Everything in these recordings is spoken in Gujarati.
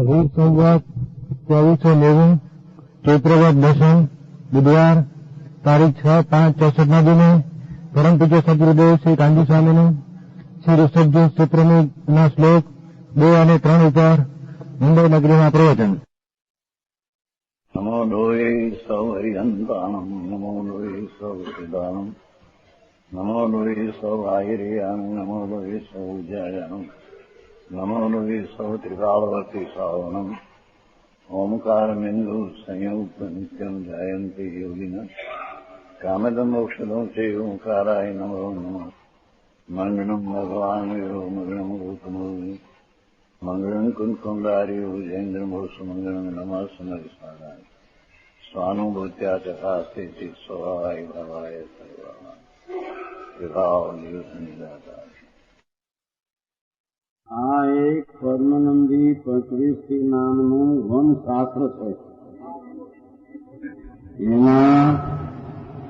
વીર સંવત 2490 ચૈત્રવદ દશમ બુધવાર તારીખ 6/5/64 દિને પરમ પૂજ્ય સદગુરુદેવ શ્રી કાંજી સ્વામીનું શ્રી ઋષભજી સુપ્રમુખના શ્લોક 2 અને 3 ઉપર મુંબઈ નગરીમાં પ્રવચન. નમો લોહે સૌ હરિહંતાણમ નમો લોહે સૌ સિદ્ધાણમ નમો લોહે સૌ આયર્યાણ નમો લોહે સૌ જયાણમ નમો લોહે સૌ ત્રિકાળવતી શ્રાવણમ ઓમકારમિંદુ સંયુક્ત નિત્યમ જયંતી યોગિના કામદમ મોક્ષદમ છે ઓંકારાય નમો નમઃ મંગળમ ભગવાન વિરો મંગળમ ગૌતમો મંગળમ કુંકુંડાર્યો જૈન્દ્રમોષ મંગળમ નમઃ સમરિસ્મરાય સ્વાનુભૂત્યા ચકાસ્તે સ્વભાવાય ભાવાય સર્વા વિભાવ નિદાતા. આ એક પદ્મનંદી પત્રીસી નામનું વનશાસ્ત્ર છે. એમાં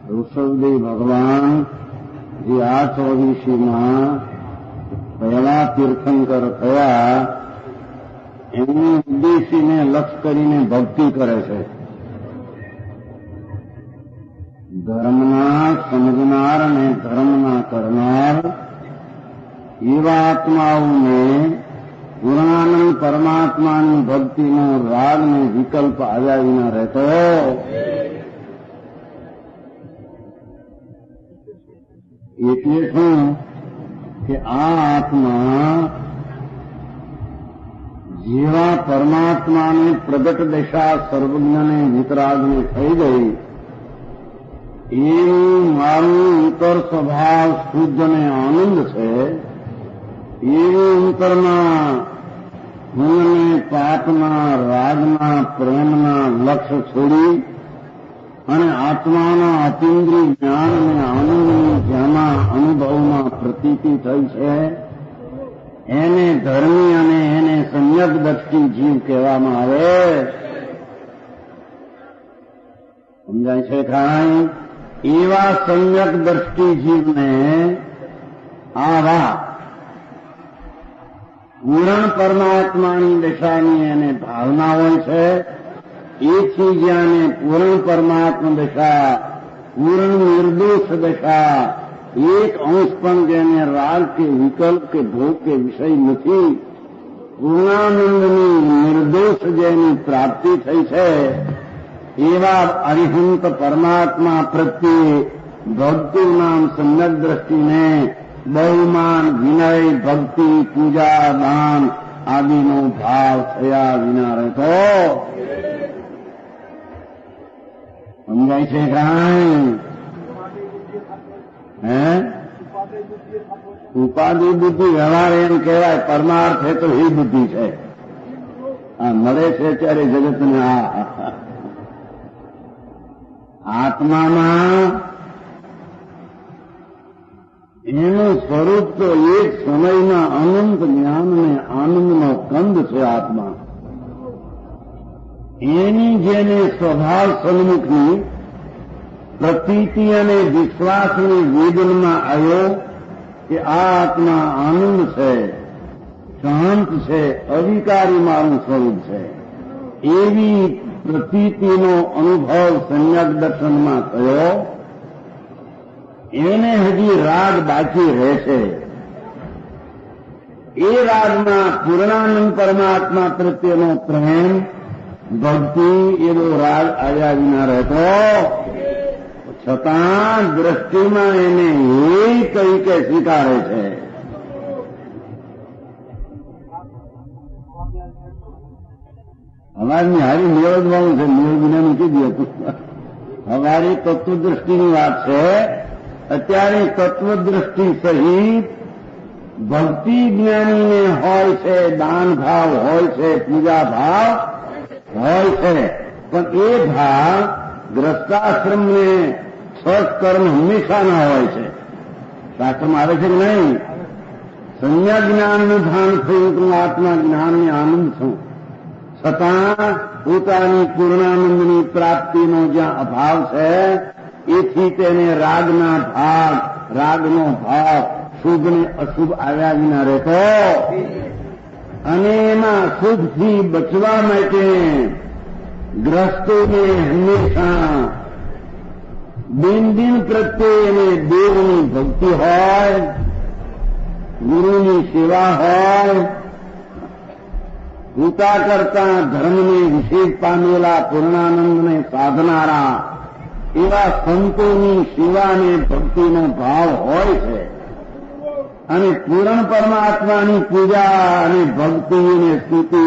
ઋષભદેવ ભગવાન જે આ 24માં પહેલા તીર્થંકર થયા એમની ઉદ્દેશીને લક્ષ કરીને ભક્તિ કરે છે. ધર્મના સમજનાર અને ધર્મના કરનાર એવા આત્માઓને પૂર્ણાનંદ પરમાત્માની ભક્તિનો રાગ ને વિકલ્પ આવ્યા વિના રહેતો. એટલે શું કે આ આત્મા જેવા પરમાત્માની પ્રગટ દશા સર્વજ્ઞને વિતરાગને થઈ ગઈ એવું મારું અંતર સ્વભાવ શુદ્ધ અને આનંદ છે. એવું અંતરમાં મને પાપના રાગના પ્રેમના લક્ષ્ય છોડી અને આત્માના અતિન્દ્રિય જ્ઞાન અને આનંદની જેમાં અનુભવમાં પ્રતીતિ થઈ છે એને ધર્મી અને એને સમ્યક દ્રષ્ટિ જીવ કહેવામાં આવે. સમજાય છે કાંઈ? એવા સમ્યક દ્રષ્ટિ જીવને આવા પૂર્ણ પરમાત્માની દશાની એને ભાવના હોય છે. એથી જ્યાંને પૂર્ણ પરમાત્મા દશા, પૂર્ણ નિર્દોષ દશા, એક અંશ પણ જેને રાગ કે વિકલ્પ કે ભોગ કે વિષય નથી, પૂર્ણાનંદની નિર્દોષ જેની પ્રાપ્તિ થઈ છે એવા અરિહંત પરમાત્મા પ્રત્યે ભક્તિ નામ સમ્યક દ્રષ્ટિને બહુમાન, વિનય, ભક્તિ, પૂજા, દાન આદિનો ભાવ થયા વિના રહેતો. સમજાય છે કાંઈ? ઉપાધિ બુદ્ધિ વ્યવહાર એમ કહેવાય, પરમાર્થ છે તો એ બુદ્ધિ છે. આ મળે છે ત્યારે જગતને આત્મામાં એનું સ્વરૂપ તો એક સમયના અનંત જ્ઞાન અને આનંદનો કંદ છે. આત્મા એની જેને સ્વભાવ સન્મુખની પ્રતીતિ અને વિશ્વાસની વેદનમાં આવ્યો કે આ આત્મા આનંદ છે, શાંત છે, અવિકારી મારું સ્વરૂપ છે, એવી પ્રતીતિનો અનુભવ સમ્યક દર્શનમાં થયો. એને હજી રાગ બાકી રહેશે. એ રાગમાં પૂર્ણાનંદ પરમાત્મા પ્રત્યેનો પ્રેમ, ભક્તિ એવો રાગ આવ્યા વિના રહેતો. છતાં દ્રષ્ટિમાં એને એ કઈ કે સ્વીકારે છે. અમારી હારી નિરોધવાનું છે, નિરોધને મૂકી દે. અમારી તત્વદ્રષ્ટિની વાત છે. અત્યારે તત્વદ્રષ્ટિ સહિત ભક્તિ જ્ઞાનીને હોય છે, દાન ભાવ હોય છે, પૂજા ભાવ હોય છે, પણ એ ભાવ ગ્રસ્તાશ્રમને સત્કર્મ હંમેશાના હોય છે. શાસ્ત્રમાં આવે છે કે નહીં? સંજ્ઞા જ્ઞાનનું ભાન થયું તો આત્મા જ્ઞાનને આનંદ છું, છતાં પોતાની પૂર્ણાનંદની પ્રાપ્તિનો જ્યાં અભાવ છે એથી તેને રાગના ભાગ, રાગનો ભાવ શુભ ને અશુભ આવ્યા વિના રહેતો. અને એમાં સુખથી બચવા માટે ગ્રસ્તોને હંમેશા દિન પ્રત્યે એને દેવની ભક્તિ હોય, ગુરુની સેવા હોય, પૂતા કરતા ધર્મને વિશેષ પામેલા પૂર્ણાનંદને સાધનારા એવા સંતોની સેવા અને ભક્તિનો ભાવ હોય છે. અને પૂર્ણ પરમાત્માની પૂજા અને ભક્તિ અને સ્તુતિ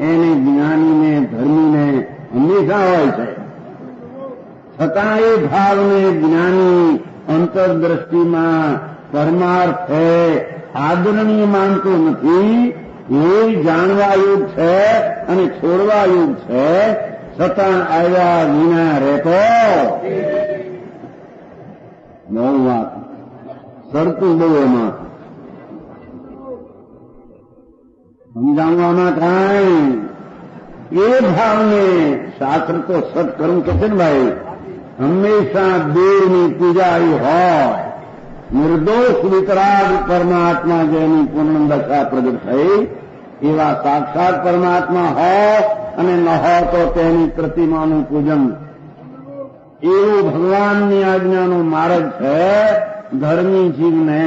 એને જ્ઞાનીને ધર્મીને હંમેશા હોય છે. છતાં એ ભાવને જ્ઞાની અંતરદ્રષ્ટિમાં પરમાર્થ છે આદરણીય માનતો નથી. એ જાણવા યોગ છે અને છોડવા યોગ છે. છતાં આવ્યા વિના રહેતો બહુ વાત સરતું બહુ એમાં સમજાવવામાં થાય. એ ભાવને શાસ્ત્ર તો સત્કર્મ કહે છે ને ભાઈ, હંમેશા દેવની પૂજારી હોય, નિર્દોષ વિતરાગ પરમાત્મા જેની પૂર્ણ દશા પ્રગટ થઈ એવા સાક્ષાત પરમાત્મા હોય અને ન હોય તો તેની પ્રતિમાનું પૂજન, એવું ભગવાનની આજ્ઞાનો માર્ગ છે. ધર્મી જીવને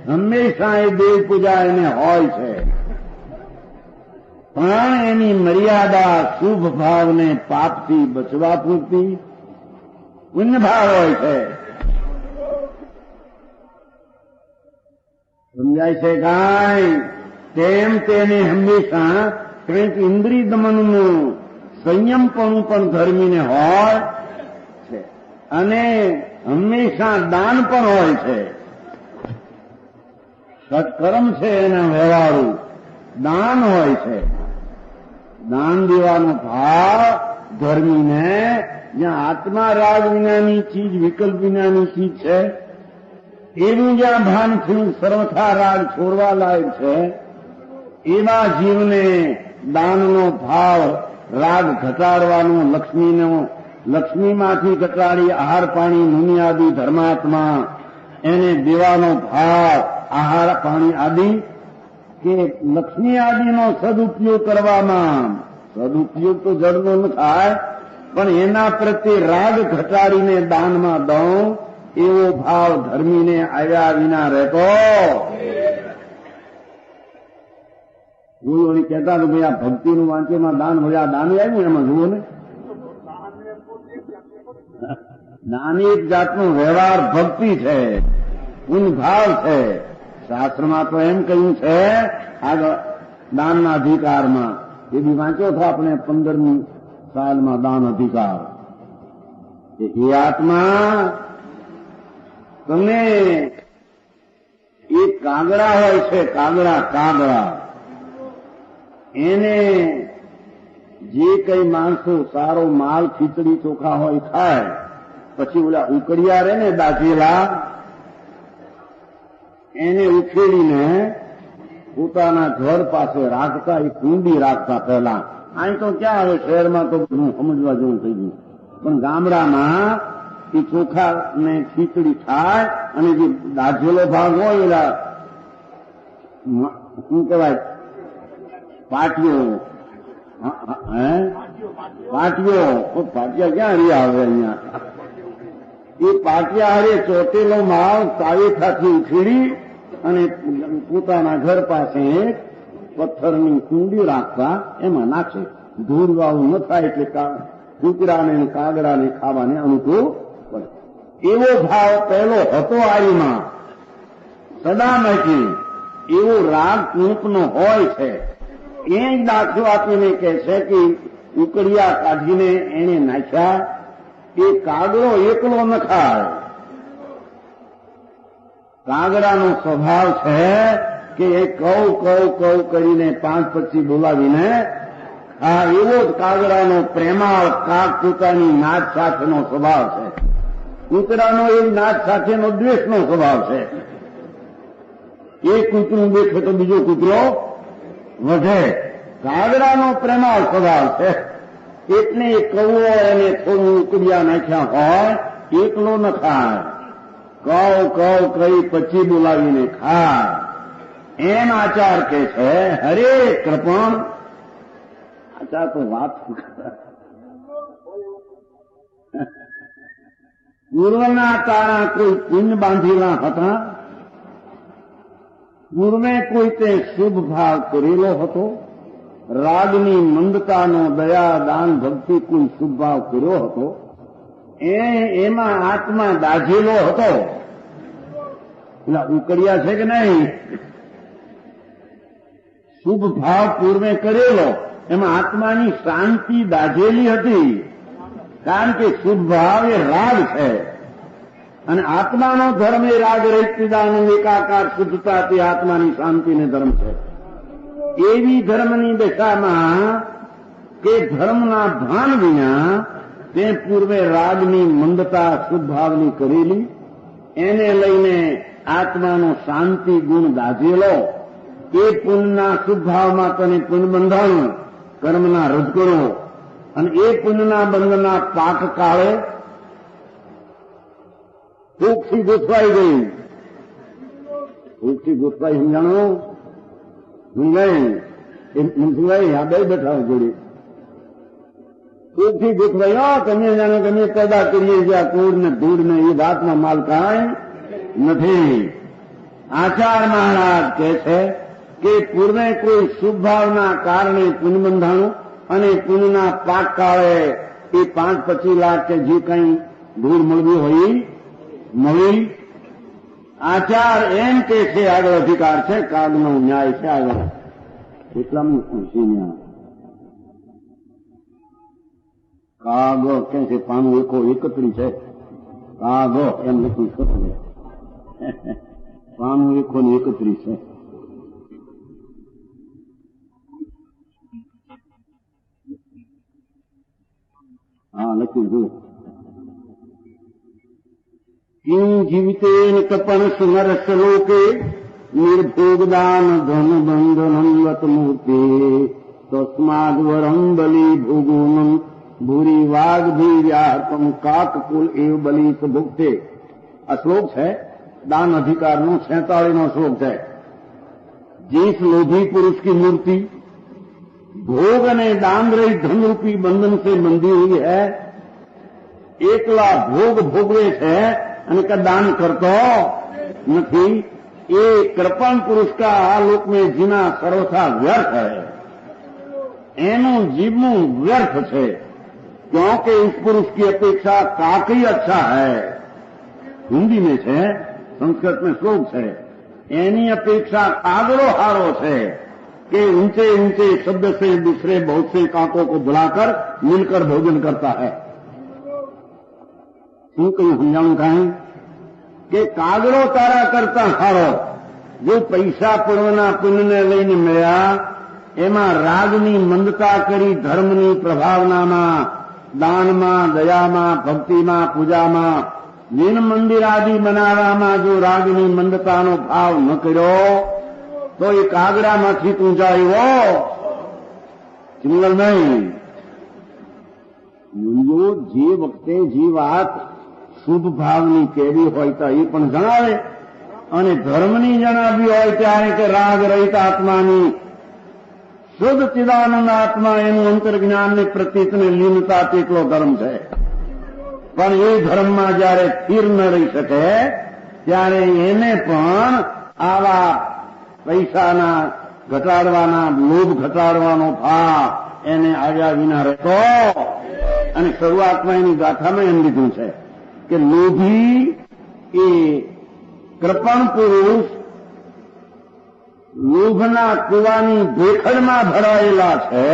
હંમેશા એ દેવ પૂજા એને હોય છે, પણ એની મર્યાદા શુભ ભાવને પાપથી બચવા પૂરતી પુણ્ય ભાવ હોય છે. સમજાય છે કાંઈ? તેમ તેને હંમેશા કંઈક ઇન્દ્રિય દમનનું સંયમપણું પણ ધર્મીને હોય છે અને હંમેશા દાન પણ હોય છે. સત્કર્મ છે એના વ્યવહારું દાન હોય છે. દાન દેવાનો ભાવ ધર્મીને, જ્યાં આત્મા રાગ વિનાની ચીજ, વિકલ્પ વિનાની ચીજ છે, એનું જ્યાં ભાન થયું સર્વથા રાગ છોડવા લાયક છે, એવા જીવને દાનનો ભાવ, રાગ ઘટાડવાનો, લક્ષ્મીમાંથી ઘટાડી આહાર પાણી મુનિ આદિ ધર્માત્મા એને દેવાનો ભાવ, આહાર પાણી આદિ કે લક્ષ્મી આદિનો સદુપયોગ કરવામાં, સદુપયોગ તો જડનો ન થાય પણ એના પ્રત્યે રાગ ઘટાડીને દાનમાં દઉં એવો ભાવ ધર્મીને આવ્યા વિના રહેતો. ગુરુ કહેતા ભાઈ આ ભક્તિનું વાંચેમાં દાન હોય, આ દાન આવ્યું એમાં જુઓ ને, દાની એક જાતનો વ્યવહાર ભક્તિ છે, પુણ્ય ભાવ છે. શાસ્ત્રમાં તો એમ કહ્યું છે આગળ દાનના અધિકારમાં, એ બી વાંચ્યો હતો આપણે 15મી સાલમાં દાન અધિકાર. એ આત્મા તમને એક કાગડા હોય છે, કાગડા એને જે કઈ માણસો સારો માલ ખીચડી ચોખા હોય ખાય, પછી ઓલા ઉકળિયા રહે ને દાખેલા, એને ઉખેડીને પોતાના ઘર પાસે રાખતા, એ કુંડી રાખતા. પહેલા અહીં તો ક્યાં આવે, શહેરમાં તો બધું સમજવા જેવું થઈ ગયું, પણ ગામડામાં એ ચોખા ને ખીચડી ખાય અને જે દાઝેલો ભાગ હોય એલા શું કહેવાય પાટિયો, પાટિયા ક્યાં રહ્યા આવે અહીંયા, એ પાટિયા હારે ચોટેલો માલ તાવેથાથી ઉખેડી અને પોતાના ઘર પાસે પથ્થરની કુંડી રાખતા, એમાં નાખે. ધૂળ વાળું ન થાય એટલે કૂતરાને કાગડાને ખાવાને અનુકૂળ પડે. એવો ભાવ પહેલો હતો આરીમાં સદામાંથી. એવો રાગ કૂંપનો હોય છે. એ જ દાખલો આપીને કહે છે કે ઉકળિયા કાઢીને એને નાખ્યા, એ કાગડો એકલો ન ખાય. કાગડાનો સ્વભાવ છે કે એ કઉ કરીને 5 પછી બોલાવીને આ એવો જ કાગડાનો પ્રેમાળ કાગ પોતાની નાદ સાથેનો સ્વભાવ છે. કૂતરાનો એ નાદ સાથેનો દ્વેષનો સ્વભાવ છે. એક કૂતરું બેઠે તો બીજો કૂતરો વધે. કાગડાનો પ્રેમાળ સ્વભાવ છે. એટલે એ કૌવો એને થોડું ઉકળિયા નાખ્યા હોય, એકલો ન ખાય, કઉ કહી પછી બોલાવીને ખાય. એમ આચાર કે છે હરે કૃપણ. આચાર તો વાત પૂર્વના તારા કોઈ પુણ્ય બાંધેલા હતા, પૂર્વે કોઈ તે શુભ ભાવ કરેલો હતો, રાગની મંદતાનો દયા દાન ભક્તિ કોઈ શુભ ભાવ કર્યો હતો, એમાં આત્મા દાઝેલો હતો. પેલા ઉકળ્યા છે કે નહીં? શુભ ભાવ પૂર્વે કરેલો એમાં આત્માની શાંતિ દાઝેલી હતી, કારણ કે શુભ ભાવ એ રાગ છે અને આત્માનો ધર્મ એ રાગ રહિત ચિદાનંદ એકાકાર શુદ્ધતા તે આત્માની શાંતિને ધર્મ છે. એવી ધર્મની દશામાં કે ધર્મના ભાન વિના તે પૂર્વે રાગની મંદતા શુભ ભાવની કરેલી, એને લઈને આત્માનો શાંતિ ગુણ દાઝેલો, એ પુણ્યના શુભ ભાવમાં તને પુણ્ય બંધાણું કર્મના રજકરો અને એ પુણ્યના બંધના પાક કાળે ભૂખથી ગોઠવાઈ ગઈ. ભૂખથી ગોઠવાઈ સમજાણું? સમજાય આ બે બેઠા જોડે ભૂખથી ગોઠવાઈ. તમે જાણો તમે પેદા કરીએ છીએ આ કુળ ને ધૂળ ને એ વાતમાં માલ કાંઈ નથી. આચાર મહારાજ કહે છે કે પૂર્વે કોઈ શુભ ભાવના કારણે પુણ્ય બંધાણું અને પુણ્યના પાક કાળે એ 5-25 લાખ કે જે કંઈ ધૂળ મળવી હોય મળી. આચાર એમ કે છે આગળ અધિકાર છે, કાગનો ન્યાય છે આગળ. એટલામાં ખુશી ન્યાય કાગ કે છે 531 છે. કાગ એમ લખ્યું છે 531 છે. હા લખ્યું છું. કિં જીવિતેન તપન સુનરસ્ય લોકે નિર્ભોગદાન ધન બંધનમ વત મૂર્તે તસ્માદ વરમ બલી ભોગોનમ ભૂરી વાગ્ભીર્યાર્પમ કાકકુલ એવ બલી ભુક્તે. આ શ્લોક છે દાન अधिकारનો 46નો श्लोक है. जिस लोभी पुरुष की मूर्ति भोग અને दान रहित धन रूपी बंधन से बंधी हुई है, એકલા ભોગ ભોગવે છે અને का दान करतो નથી, ये कृपण पुरुष का आलोक में जीना सर्वथा व्यर्थ है. एनु जीवनु व्यर्थ है, क्योंकि इस पुरुष की अपेक्षा काकई अच्छा है. हिंदी में है, संस्कृत में श्लोक है. एनी अपेक्षा कागड़ो हारो है कि ऊंचे ऊंचे शब्द से दूसरे बहुत से काकों को बुलाकर मिलकर भोजन करता है. શું કયું સમજાણું કાંઈ કે કાગડો તારા કરતા હારો. જો પૈસા પૂર્વના પુણ્યને લઈને મળ્યા એમાં રાગની મંદતા કરી ધર્મની પ્રભાવનામાં દાનમાં દયામાં ભક્તિમાં પૂજામાં જીન મંદિર આદિ બનાવવામાં જો રાગની મંદતાનો ભાવ ન કર્યો તો એ કાગડામાંથી તું આવ્યો ચિંગલ નહીં. જે વખતે જે વાત શુભ ભાવની કેવી હોય તો એ પણ જણાવે અને ધર્મની જણાવી હોય ત્યારે કે રાગ રહિત આત્માની શુદ્ધ ચિદાનંદ આત્મા એનું અંતર્જ્ઞાનની પ્રતીતને લીનતા તેટલો ધર્મ છે. પણ એ ધર્મમાં જયારે સ્થિર ન રહી શકે ત્યારે એને પણ આવા પૈસાના ઘટાડવાના લોભ ઘટાડવાનો ભાવ એને આવ્યા વિના રહેતો. અને શરૂઆતમાં એની ગાથામાં એમ લીધું છે કે લોભી એ કૃપણ પુરુષ લોભના કુવાની ભેખડમાં ભરાયેલા છે.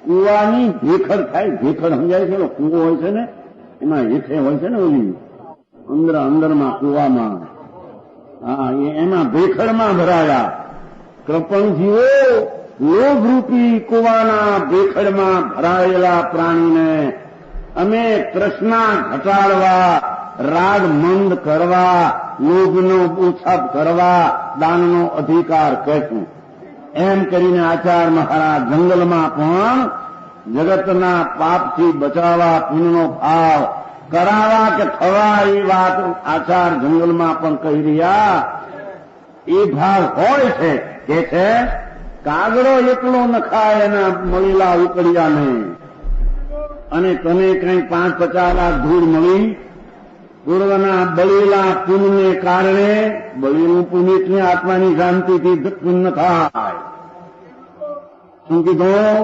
કુવાની ભેખડ થાય, ભેખડ સમજાય છે? કુવો હોય છે ને એમાં હેઠે હોય છે ને ઓલી અંદરમાં કુવામાં, હા એમાં ભેખડમાં ભરાયા. કૃપણ જીવો લોભરૂપી કુવાના ભેખડમાં ભરાયેલા પ્રાણીને અમે તૃષ્ણા ઘટાડવા, રાગ મંદ કરવા, લોભનો ઓછા કરવા દાનનો અધિકાર કહેશું. એમ કરીને આચાર મહારાજ જંગલમાં પણ જગતના પાપથી બચાવવા પુણ્યનો ભાવ કરાવા કે થવા એ વાત આચાર જંગલમાં પણ કહી રહ્યા. એ ભાવ હોય છે કે છે કાગડો એકલો નખાય એના મળેલા ઉકળિયાને, અને તને કઈ 5-50 લાખ ધૂળ મળી, પૂર્વના બળેલા પુણ્યને કારણે બળેલું પુણ્ય એટલે આત્માની શાંતિથી પુણ્ય થાય. શું કીધું?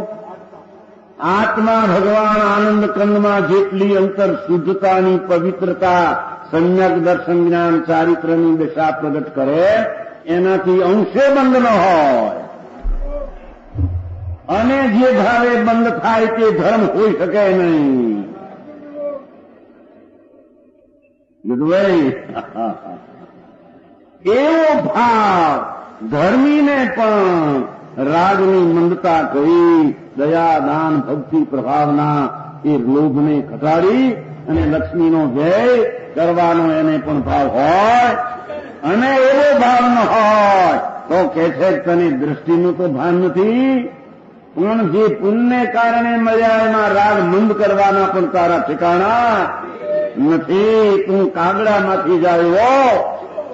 આત્મા ભગવાન આનંદ કંદમાં જેટલી અંતર શુદ્ધતાની પવિત્રતા સમ્યક દર્શન જ્ઞાન ચારિત્રની દશા પ્રગટ કરે એનાથી અંશે બંધ ન હોય, અને જે ભાવે બંધ થાય તે ધર્મ હોઈ શકે નહીં. એવો ભાવ ધર્મીને પણ રાગની મંદતા કહી દયા દાન ભક્તિ પ્રભાવના એ લોભને ઘટાડી અને લક્ષ્મીનો વ્યય કરવાનો એને પણ ભાવ હોય, અને એવો ભાવ ન હોય તો કે છે તને દ્રષ્ટિનું તો ભાન નથી, પણ જે પુણ્યને કારણે મળ્યા એમાં રાગ મંદ કરવાના પણ તારા ઠેકાણા નથી. તું કાગડામાંથી જાય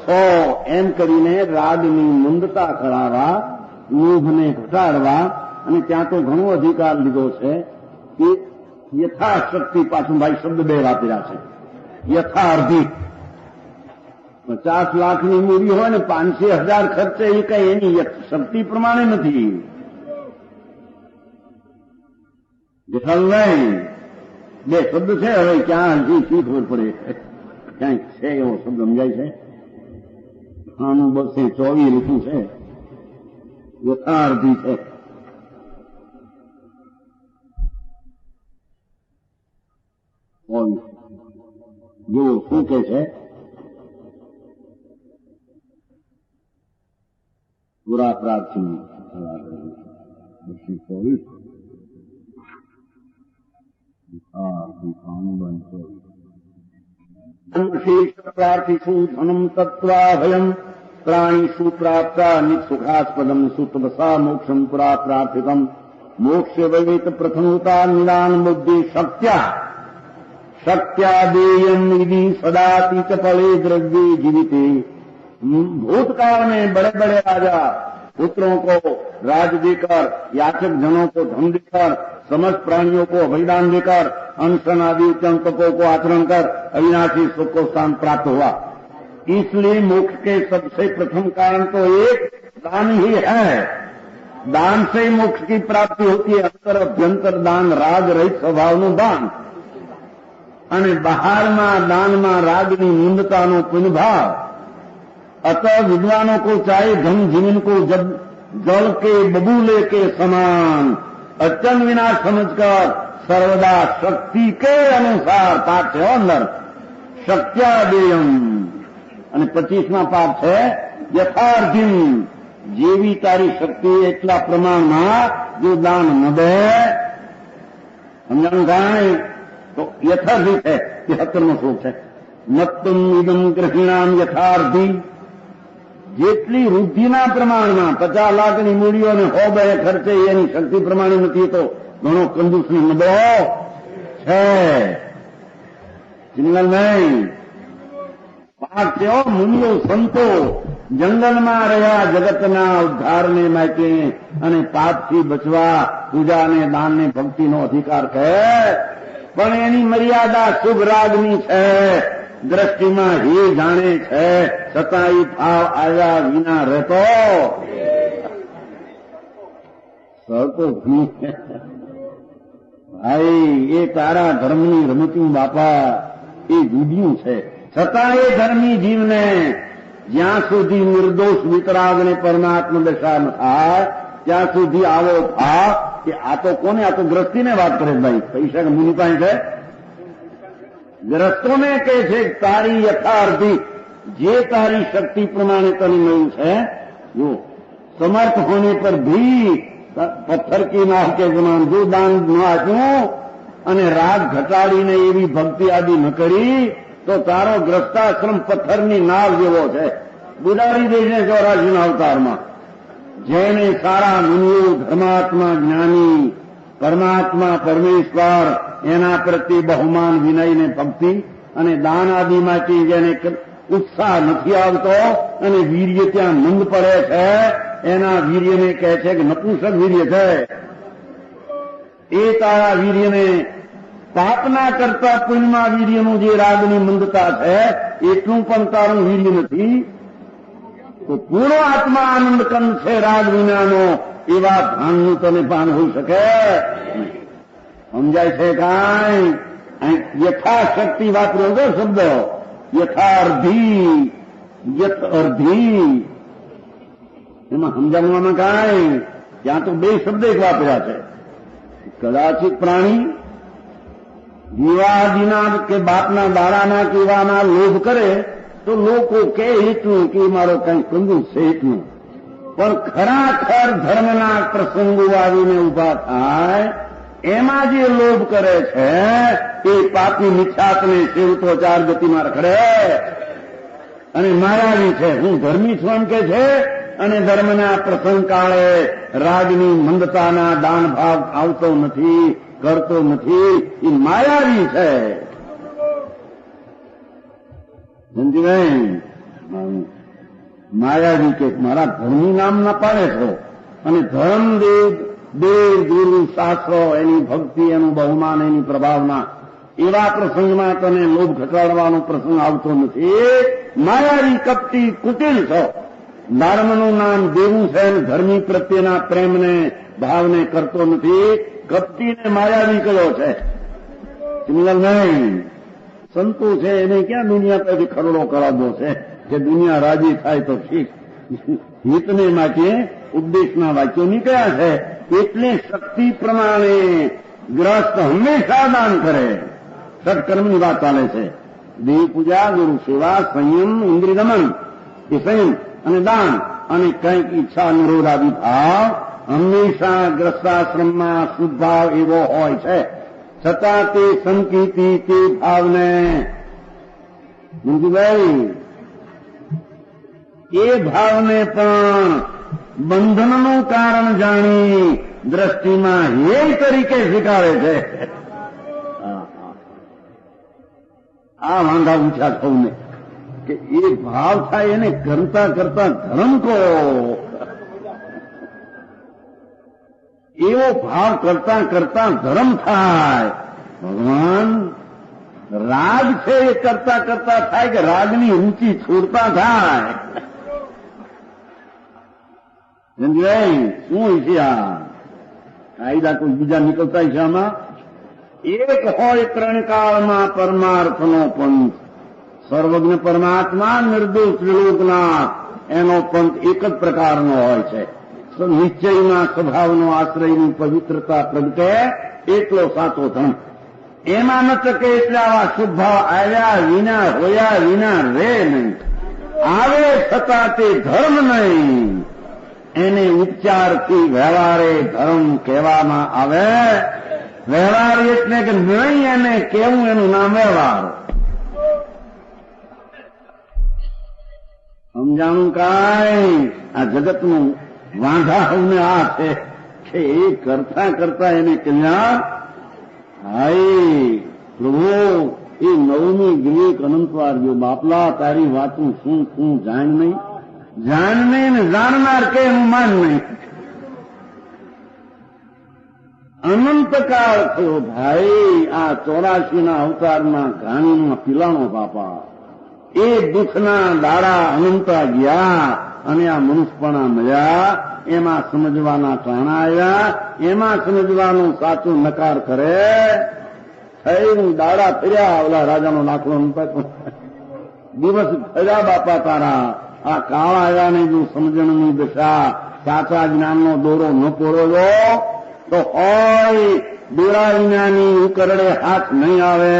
છો એમ કરીને રાગની મંદતા કરાવવા, લોભને ઘટાડવા, અને ત્યાં તો ઘણો અધિકાર લીધો છે કે યથાશક્તિ, પાછું ભાઈ શબ્દ 2 વાપર્યા છે, યથાર્ધી. 50 લાખની મૂડી હોય ને 500,000 ખર્ચે એ કઈ એની શક્તિ પ્રમાણે નથી. ખ્યાલ નહીં? 2 શબ્દ છે, હવે ક્યાં હજી શી ખબર પડે, ક્યાંક છે એવો શબ્દ સમજાય છે. 224 લીધું છે, યથાર્થી છે. જો શું કે છે? પૂરા પ્રાર્થી 24 પ્રાર્થીષુ ધનમ તત્વા ભયમ પ્રાણીષુ પ્રાપ્તા નિઃસુખાસ્પદમ સુતવસા મોક્ષમ પુરા પ્રાર્થિતમ મોક્ષ વૈત પ્રથમોતા નિદાન બુદ્ધિ शक्त्यादेयम यदि सदाती च फले द्रव्ये जीविते. भूतकाल में बड़े बड़े राजा पुत्रों को राज देकर, याचक जनों को धन देकर, समस्त प्राणियों को अभयदान देकर, अनशन आदि तपों को आचरण कर अविनाशी सुख को स्थान प्राप्त हुआ. इसलिए मोक्ष के सबसे प्रथम कारण तो एक दान ही है. दान से ही मोक्ष की प्राप्ति होती है. अंतर अभ्यंतर दान, राग रहित स्वभावનું दान, અને બહારમાં દાનમાં રાગની નિંદતાનો પુનભાવ. अतः विद्वानों को चाहे धन जीवन को जब जल के बबूले के समान अचन विना समझकर सर्वदा शक्ति के अनुसार पाठ છે અંદર શક્ત્યાદેયમ. અને 25મા પાઠ છે યથાર્થિમ. જેવી તારી શક્તિ એટલા પ્રમાણમાં જો દાન ન દે, સમજાણું થાય તો યથાર્થી છે. 73મો શ્લોક છે મત્તમ ઇદમ ગ્રહિણામ યથાર્થી. જેટલી વૃદ્ધિના પ્રમાણમાં 50 લાખની મૂડીઓ અને 100 ખર્ચે એની શક્તિ પ્રમાણે નથી, તો ઘણો કંજૂસની નબળો છે. જંગલ નહીં પાક છે. મુનિઓ સંતો જંગલમાં રહ્યા જગતના ઉદ્ધારને માટે અને પાપથી બચવા પૂજાને દાનને ભક્તિનો અધિકાર છે, પણ એની મર્યાદા શુભ રાગની છે. દ્રષ્ટિમાં હે જાણે છે, છતાં એ ભાવ આવ્યા વિના રહેતો સરતો ભાઈ. એ તારા ધર્મની રમતું બાપા એ જુદિયું છે. છતાં એ ધર્મી જીવને જ્યાં સુધી નિર્દોષ વિતરાગને પરમાત્મા દશા ન થાય ત્યાં સુધી આવો ભાવ કે આ તો કોને, આ તો ગ્રસ્તીને વાત કરે ભાઈ. પૈસા કે મુનિ પાસે છે. ગ્રસ્તોને કહે છે તારી યથાર્થી જે તારી શક્તિ પ્રમાણે તને મળ્યું છે, જો समर्थ होने पर भी पत्थर की नाव के गुमान जो दान न आપ્યું અને રાગ ઘટાડીને એવી ભક્તિ આદિ ન કરી તો તારો ગ્રસ્તાશ્રમ પથ્થરની નાવ જેવો છે, બુડાવી દેશે 84ના અવતારમાં. જેને સારા મુનિઓ ધર્માત્મા જ્ઞાની પરમાત્મા પરમેશ્વર એના પ્રત્યે બહુમાન વિનયને ભક્તિ અને દાન આદિ માટે જેને ઉત્સાહ નથી આવતો અને વીર્ય ત્યાં મંદ પડે છે, એના વીર્યને કહે છે કે નપુંસક વીર્ય છે. એ તારા વીર્યને પાપના કરતા પુણ્યમાં વીર્યનું જે રાગની મંદતા છે એટલું પણ તારું વીર્ય નથી. તો પૂરો આત્મા આનંદ કંદ છે રાગ વિનાનો, એવા ભાનનું તને ભાન હોઈ શકે? સમજાય છે કાંઈ? યથાશક્તિ વાપર્યો છે શબ્દ, યથાર્ધી, યથ અર્ધી, એમાં સમજાવવામાં કાંઈ? ત્યાં તો બે શબ્દ એક વાપર્યા છે. કદાચિત પ્રાણી વિવાદીના કે બાપના દાડાના કેવાના લોભ કરે તો લોકો કે એટલું કે મારો કંઈ કંદુ છે એટલું, પણ ખરાખર ધર્મના પ્રસંગો આવીને ઉભા થાય એમાં જે લોભ કરે છે એ પાપની મિથ્યાતને સેવતો ચાર ગતિમાં રખડે અને માયાવી છે. હું ધર્મી છું એમ કે છે અને ધર્મના પ્રસંગ કાળે રાગની મંદતાના દાન ભાવ આવતો નથી, કરતો નથી, એ માયાવી છે. સમજીભાઈ, માયાવી કે મારા ધર્મનું નામ ના પાડે છો અને ધર્મ દેવ ગુરુ શાસ્ત્રો એની ભક્તિ, એનું બહુમાન, એની પ્રભાવના, એવા પ્રસંગમાં તને લોભ ઘટાડવાનો પ્રસંગ આવતો નથી. માયાવી, કપટી, કુટિલ છો. ધર્મનું નામ દેવું છે અને ધર્મી પ્રત્યેના પ્રેમને ભાવને કરતો નથી. કપટીને માયાવી કયો છે? સિમિલર નહીં. સંતો છે એને ક્યાં દુનિયા પરથી ખરડો કરાવવો છે કે દુનિયા રાજી થાય તો ઠીક. હિતને માટે ઉપદેશના વાક્યો નીકળ્યા છે એટલે શક્તિ પ્રમાણે ગ્રસ્ત હંમેશા દાન કરે. સત્કર્મની વાત ચાલે છે. દેવ પૂજા, ગુરુ સેવા, સંયમ, ઇન્દ્રિય દમન, એ સંયમ અને દાન અને કંઈક ઈચ્છા નિરોધાદી ભાવ હંમેશા ગ્રસ્તાશ્રમમાં શુદ્ધ ભાવ એવો હોય છે. છતાં તે સંકિતિ તે ભાવને મંજુભાઈ એ ભાવને પણ બંધનનું કારણ જાણી દ્રષ્ટિમાં હેય તરીકે સ્વીકારે છે. આ વાંધા ઊંચા સૌને કે એ ભાવ થાય એને કરતા કરતા ધર્મ કહો. એવો ભાવ કરતા કરતા ધર્મ થાય. ભગવાન રાગ છે એ કરતા કરતા થાય કે રાગની રુચિ છોડતા થાય? સમજાય? શું છે આ કાયદા? કોઈ બીજા નીકળતા છે આમાં? એક હોય ત્રણકાળમાં પરમાર્થનો પંથ, સર્વજ્ઞ પરમાત્મા, નિર્દોષ ત્રિલોકનાથ, એનો પંથ એક જ પ્રકારનો હોય છે. નિશ્ચયના સ્વભાવનો આશ્રયની પવિત્રતા પ્રગટે એટલો સાચો ધર્મ. એમાં ન ટકે એટલે આવા શુભ ભાવ આવ્યા વિના, હોયા વિના રે નહીં. આવે છતાં તે ધર્મ નહીં. એને ઉપચારથી વ્યવહારે ધર્મ કહેવામાં આવે. વ્યવહાર એટલે કે નહીં એને કેવું, એનું નામ વ્યવહાર. સમજાણું કાંઈ? આ જગતનું વાંધા સૌને આ છે કે એ કરતા કરતા એને કલ્યાણ. હાય પ્રભુ, એ નવમી વિવેક અનંતવાર જો બાપલા તારી વાતું શું શું જાણ નહીં, જાણ નહીં ને જાણનાર કે એનું માન નહીં. અનંતકાળ થયો ભાઈ. આ 84ના અવતારના ઘાણીમાં પીલાણો બાપા. એ દુઃખના દાડા અનંતા ગયા અને આ મનુષ્યપણા મળ્યા. એમાં સમજવાના ટાણા આવ્યા, એમાં સમજવાનું સાચું નકાર કરે. થઈને દાડા ફર્યા. ઓલા રાજાનો દાખલો દિવસ ફર્યા બાપા તારા. આ કાળ આવ્યા ને જો સમજણની દશા, સાચા જ્ઞાનનો દોરો ન પોરોયો તો હોય દોરા વિનાની ઉકરડે હાથ નહીં આવે.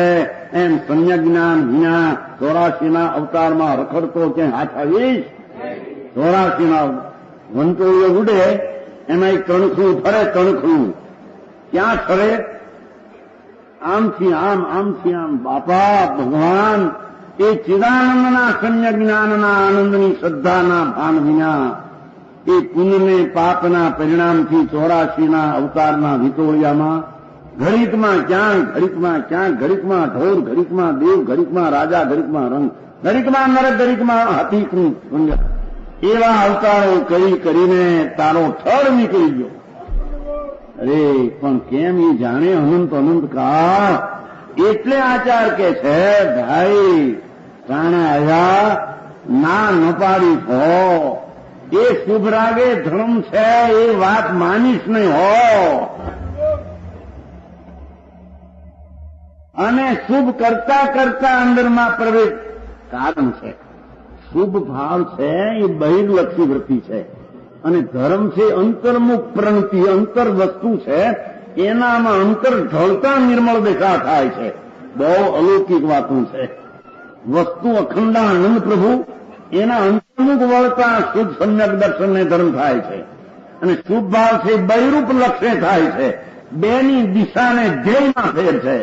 એમ સમ્યક જ્ઞાન વિના 84ના અવતારમાં રખડતો ક્યાંય હાથ આવીશ? 84ના વંટોળીઓ ઉડે એમાં એક તણખું ફરે. તણખું ક્યાં ફરે? આમથી આમ, આમથી આમ. બાપા ભગવાન એ ચિદાનંદના સમ્યક જ્ઞાનના આનંદની શ્રદ્ધાના ભાન વિના એ પુણ્યને પાપના પરિણામથી 84ના અવતારના વિતોળિયામાં ઘડીકમાં ક્યાં, ઘડીકમાં ક્યાં, ઘડીકમાં ઢોર, ઘડીકમાં દેવ, ઘડીકમાં રાજા, ઘડીકમાં રંગ, દરેકમાં નરક, દરેકમાં હાથી કુંડ, એવા અવતારો કરીને તારો થડ નીકળી ગયો. અરે પણ કેમ એ જાણે અનંત અનંત કાળ. એટલે આચાર કે છે ભાઈ પ્રાણે આવ્યા ના ન પાડીશ હો, એ શુભ રાગે ધર્મ છે એ વાત માનીશ નહીં હો. અને શુભ કરતા કરતા અંદરમાં પ્રવેશ કારણ છે. શુભ ભાવ છે એ બહિર્લક્ષી વૃત્તિ છે અને ધર્મ છે અંતર્મુખ પ્રવૃત્તિ, અંતર વસ્તુ છે, એનામાં અંતર ઢળતા નિર્મળ દેખા થાય છે. બહુ અલૌકિક વાતો છે. વસ્તુ અખંડાનંદ પ્રભુ એના અંતર્મુખ વળતા શુદ્ધ સમ્યક દર્શનને ધર્મ થાય છે અને શુભ ભાવ છે બહિરૂપ લક્ષ્ય થાય છે. બેની દિશાને ધ્યેયમાં ફેર છે.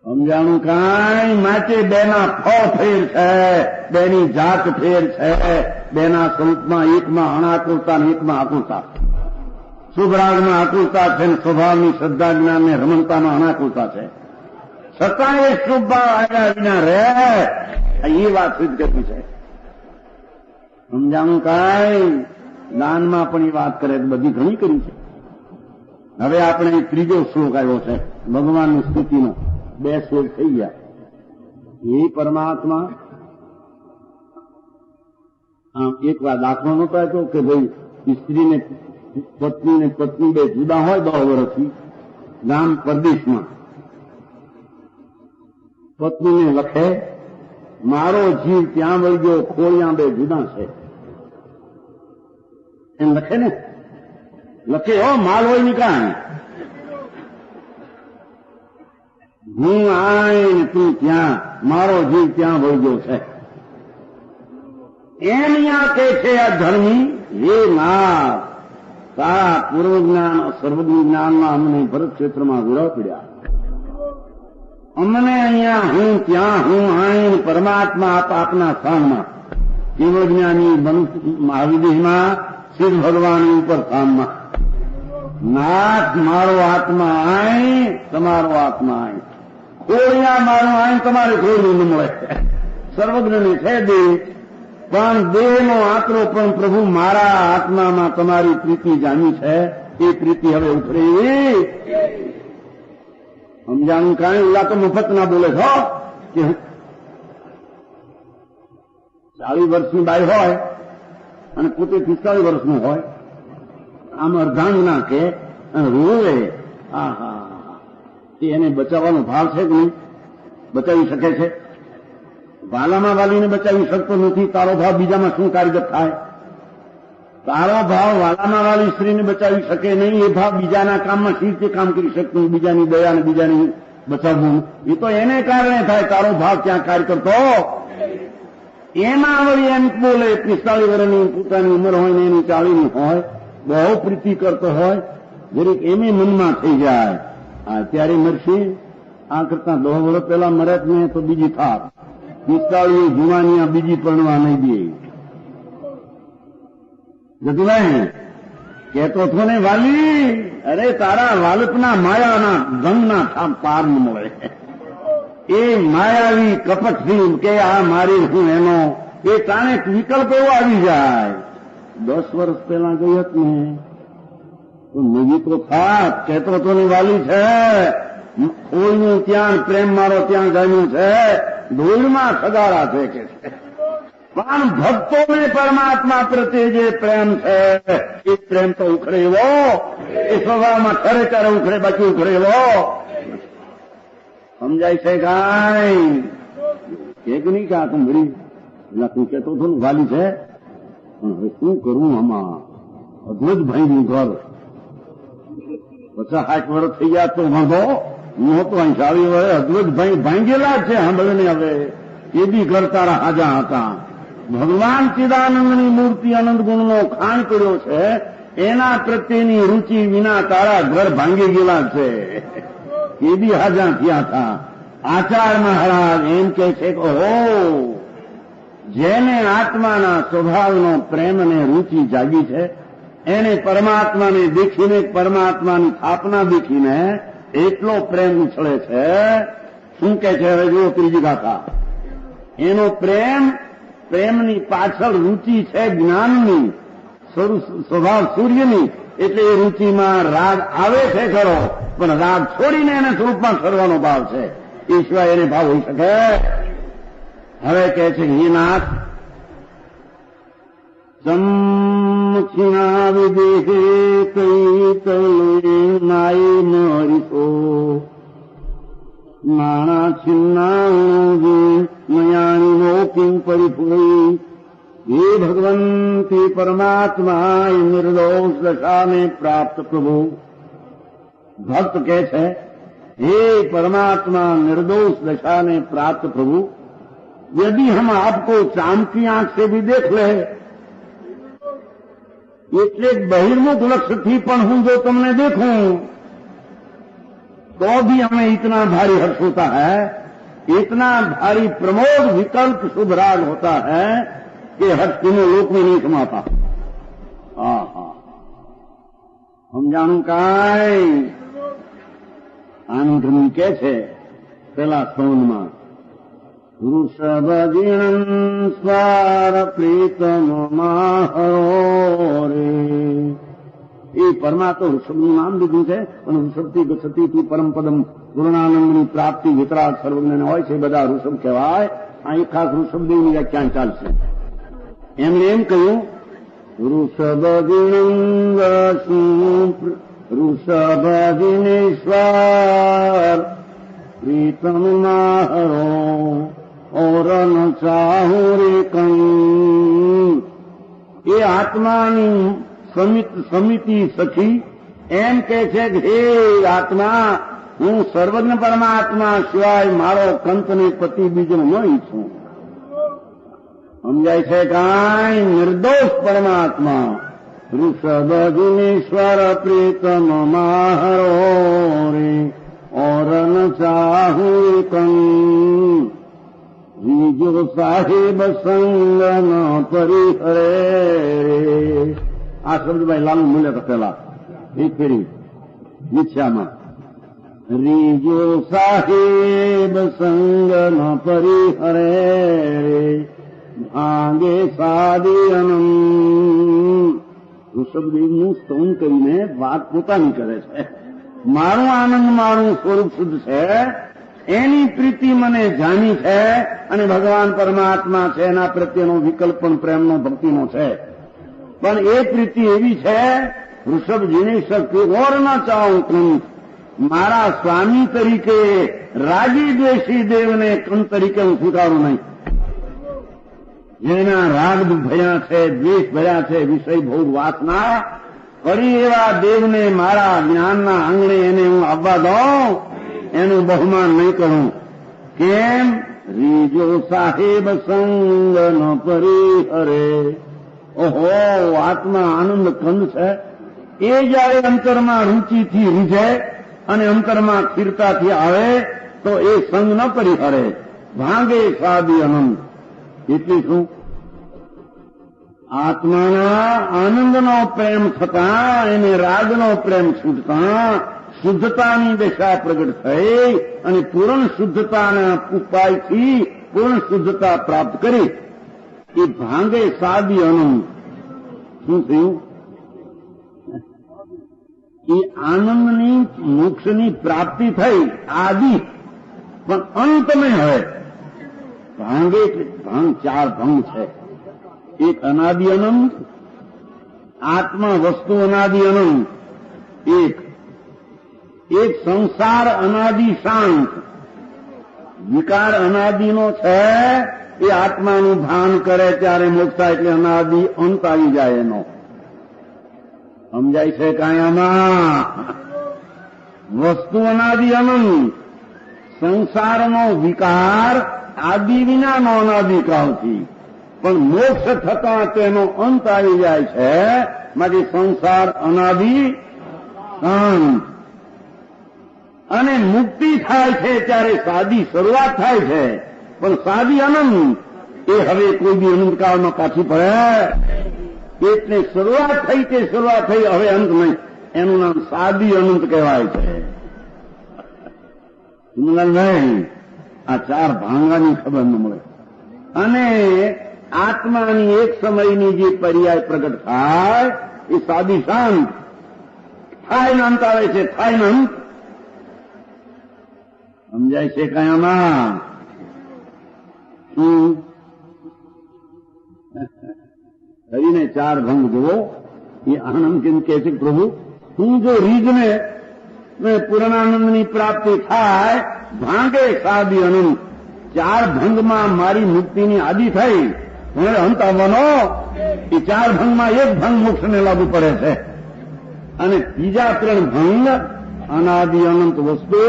સમજાણું કાંઈ? માટે બેના ફળ ફેર છે, બેની જાત ફેર છે, બેના સ્વરૂપમાં એકમાં અણાકુરતા અને એકમાં આકુરતા. શુભ રાગમાં આકુરતા છે ને સ્વભાવની શ્રદ્ધા જ્ઞાન ને રમણતામાં અણાકુરતા છે. છતાં એ શુભ ભાવ આવ્યા વિના રહે, એ વાત સિદ્ધ કરી છે. સમજાણું કાંઈ? દાનમાં પણ એ વાત કરે બધી ઘણી કરી છે. હવે આપણે ત્રીજો શ્લોક આવ્યો છે ભગવાનની સ્તુતિનો. 2 શ્લોક થઈ ગયા. એ પરમાત્મા એક વાર દાખલો નતો આપ્યો કે ભાઈ સ્ત્રીને પત્ની 2 જુદા હોય 10 વર્ષથી ગામ પરદેશમાં. પત્નીને લખે મારો જીવ ત્યાં વળી ગયો, ખોળિયા 2 જુદા છે. એમ લખે ને, લખે હો માલ હોય ની કાંઈ. હું આય તું ત્યાં, મારો જીવ ત્યાં વળી ગયો છે. એમ અહીંયા કે છે આ ધર્મી, હે નાથ તારા પૂર્વ જ્ઞાન સર્વજ્ઞ જ્ઞાનમાં અમને ભરત ક્ષેત્રમાં વિરહ પડ્યા. અમને અહીંયા હું ત્યાં હું આય પરમાત્મા આપના સ્થાનમાં, શિવજ્ઞાની મહાવિદેહમાં સિદ્ધ ભગવાનની ઉપર સ્થાનમાં. નાથ મારો આત્મા આય, તમારો આત્મા આય. ખોળિયા મારો આય, તમારે ખોળ્યું ન મળે. સર્વજ્ઞની છે દેહ, પણ દેહનો આતરો પણ પ્રભુ મારા આત્મામાં તમારી પ્રીતિ જામી છે. એ પ્રીતિ હવે ઉતરે. સમજાણું કાંઈ? ઓલા તો મફત ના બોલે છો કે 40 વર્ષની બાઈ હોય અને પોતે 45 વર્ષનો હોય, આમ અર્ધાંગ ના કે રોવે. એને બચાવવાનો ભાવ છે કે નહીં? બચાવી શકે છે? વાલામાં વાલીને બચાવી શકતો નથી. તારો ભાવ બીજામાં શું કાર્યરત થાય? તારો ભાવ વાલામાં વાલી સ્ત્રીને બચાવી શકે નહીં. એ ભાવ બીજાના કામમાં સી રીતે કામ કરી શકતું? બીજાની દયા અને બીજાની બચાવવું એ તો એને કારણે થાય. તારો ભાવ ત્યાં કાર્ય કરતો. એમાં વળી એમ બોલે 45 વર્ષની પોતાની ઉંમર હોય ને એની 40ની હોય, બહુ પ્રીતિ કરતો હોય, જરીક એમે મનમાં થઈ જાય અત્યારે મરશે, આ કરતા 10 વર્ષ પહેલા મરે ને તો બીજી થાપ. 45 જુવાનિયા બીજી પરણવા નહીં દે. જતુભાઈ કહેતો છો ને વાલી, અરે તારા વાલપના માયાના ગંગના પાર ન મળે. એ માયાવી કપટથી કે આ મારી હું એનો, એ તાણે વિકલ્પ એવો આવી જાય. 10 વર્ષ પહેલા ગઈ હતી ને તો નવી તો થાત. કહેતો તો ને વાલી છે, કોઈનું ત્યાં પ્રેમ મારો ત્યાં જામ્યું છે, ધૂળમાં સગારા છે કે છે. પણ ભક્તોને પરમાત્મા પ્રત્યે જે પ્રેમ છે એ પ્રેમ તો ઉખડેવો, એ સ્વભાવમાં ખરે ત્યારે ઉખડે, બાકી ઉખડેવો. સમજાય છે કાંઈ? એક નહીં કે આ તો મળી તું કહેતો હતો ને વાલી છે, પણ હવે શું કરવું? આમાં અદ્ભુત ભાઈનું ઘર 50-60 વર્ષ થઈ ગયા તો વાંધો નહોતો. 40 વર્ષ અદ્ભુત ભાઈ ભાંગેલા છે. સાંભળે ને હવે એ બી ઘર તારા હાજા હતા. ભગવાન ચિદાનંદની મૂર્તિ અનંત ગુણનો ખાણ કર્યો છે, એના પ્રત્યેની રુચિ વિના તારા ઘર ભાંગી ગયેલા છે. એ બી હાજા થયા હતા. આચાર મહારાજ એમ કે છે કે હો, જેને આત્માના સ્વભાવનો પ્રેમ અને રુચિ જાગી છે, એને પરમાત્માને દેખીને, પરમાત્માની સ્થાપના દેખીને એટલો પ્રેમ ઉછળે છે. શું કે છે હવે જુઓ ત્રીજી ગાથા. એનો પ્રેમની પાછળ રુચિ છે જ્ઞાનની, સ્વભાવ સૂર્યની, એટલે એ રુચિમાં રાગ આવે છે ખરો, પણ રાગ છોડીને એને સ્વરૂપમાં ઠરવાનો ભાવ છે. એ સિવાય એને ભાવ હોઈ શકે. હવે કહે છે હે નાથ, ચમક્ષિણા વિદેહે કૈતલે નાય નરિસો નાણા છિન્ના મયાણીનો કિં પરિપૂરી. હે ભગવંતી પરમાત્મા નિર્દોષ દશાને પ્રાપ્ત પ્રભુ. ભક્ત કહે છે हे परमात्मा निर्दोष दशा ने प्राप्त प्रभु, यदि हम आपको चांद की आंख से भी देख ले, એટલે બહિર્મુખ લક્ષ્યથી પણ હું જો તમને देखूं तो भी हमें इतना भारी हर्ष होता है, इतना भारी प्रमोद विकल्प शुभ राग होता है कि हर्ष तीनों लोक में नहीं समाता. हम जानू કાંઈ આનંદની કે છે પેલા સ્તવનમાં વૃષભજીણં સ્વાર પ્રીતમ માહરો રે. એ પરમાત્મા વૃષભનું નામ લીધું છે અને વૃષભથી ગચ્છતી પરમ પદમ પૂર્ણાનંદની પ્રાપ્તિ વિતરાગ સર્વજ્ઞને હોય છે, બધા વૃષભ કહેવાય. અહીં ખાસ વૃષભદેવની વ્યાખ્યાન ચાલશે. એમણે એમ કહ્યું વૃષભજીણં वृषभदिनेश्वर प्रीतम माहरो और न चाहू रे कहीं. એ આત્માની સમિતિ સખી એમ કે છે કે હે આત્મા, હું સર્વજ્ઞ પરમાત્મા સિવાય મારો કંતને પતિ બીજો ન ઈચ્છું. સમજાય છે કાંઈ? નિર્દોષ પરમાત્મા वृषभदिनेश्वर प्रीतम माहरो रे और न चाहू कहीं. बीजो साहेब संग न परिहरे रे. આ શબ્દભાઈ લાલુ મૂલ્ય કહેલા એક ફેરી નિચ્છામાં. રીજો સાહેબ સંગ ન પરિહરે રે ભાંગે સાદી અનંત. ઋષભદેવનું સ્તવન કરીને વાત પોતાની કરે છે. મારું આનંદ, મારું સ્વરૂપ શુદ્ધ છે, એની પ્રીતિ મને જાણી છે અને ભગવાન પરમાત્મા છે એના પ્રત્યેનો વિકલ્પ પણ પ્રેમનો, ભક્તિનો છે. પણ એ પ્રીતિ એવી છે વૃષભજીને શક્તિ ઓર ન ચાહું કંત. મારા સ્વામી તરીકે રાજી દ્વેષી દેવને કંત તરીકે હું સ્વીકારું નહીં. જેના રાગ ભર્યા છે, દ્વેષ ભર્યા છે, વિષય ભોગ વાસના, ફરી એવા દેવને મારા જ્ઞાનના આંગણે એને હું આવવા દઉં, એનું બહુમાન નહીં કરું. કેમ? રીજો સાહેબ સંગ ન પરિહરે. ઓહો, આત્મા આનંદ કંદ છે. એ જયારે અંતરમાં રૂચિથી રીઝે અને અંતરમાં સ્થિરતાથી આવે તો એ સંગ ન પરિહરે. ભાંગે સાદી અનંત. એટલે શું? આત્માના આનંદનો પ્રેમ થતા એને રાગનો પ્રેમ છૂટતા શુદ્ધતાની દશા પ્રગટ થઈ અને પૂર્ણ શુદ્ધતાના ઉપાયથી પૂર્ણ શુદ્ધતા પ્રાપ્ત કરી. એ ભાંગે સાદી અનંત. શું થયું? એ આનંદની મોક્ષની પ્રાપ્તિ થઈ આદિ, પણ અંતમે હવે ભાંગે ભાંગ ચાર ભંગ છે. એક અનાદિ અનંત, આત્મા વસ્તુ અનાદિ અનંત, એક સંસાર અનાદિ શાંત. વિકાર અનાદિનો છે એ આત્માનું ભાન કરે ત્યારે મોક્ષ થાય એટલે અનાદિ અંત આવી જાય એનો. સમજાય છે કાંઈ આમાં? વસ્તુ અનાદિ અનંત, સંસારનો વિકાર આદિ વિનાનો અનાદિકાળથી, પણ મોક્ષ થતા તેનો અંત આવી જાય છે. માટે સંસાર અનાદિ અંત. અને મુક્તિ થાય છે ત્યારે સાદી શરૂઆત થાય છે, પણ સાદી અનંત એ હવે કોઈ બી અનંતકાળમાં પાછી પડે. એટલે શરૂઆત થઈ તે શરૂઆત થઈ, હવે અંત નહીં. એનું નામ સાદી અનંત કહેવાય છે. નહીં આ ચાર ભાંગાની ખબર ન મળે. અને આત્માની એક સમયની જે પર્યાય પ્રગટ થાય એ સાદી શાંત થાય ને અંત આવે છે, થાય ને અંત. સમજાય છે કયામાં? હરીને ચાર ભંગ જુઓ. એ આનંદ કેમ કહે છે પ્રભુ, હું જો રીજને પૂર્ણાનંદની પ્રાપ્તિ થાય, ભાંગે સાદી અનંત. ચાર ભંગમાં મારી મુક્તિની આદિ થઈ, હવે અંત આવવાનો. એ ચાર ભંગમાં એક ભંગ મોક્ષને લાગુ પડે છે, અને બીજા ત્રણ ભંગ અનાદિ અનંત વસ્તુ.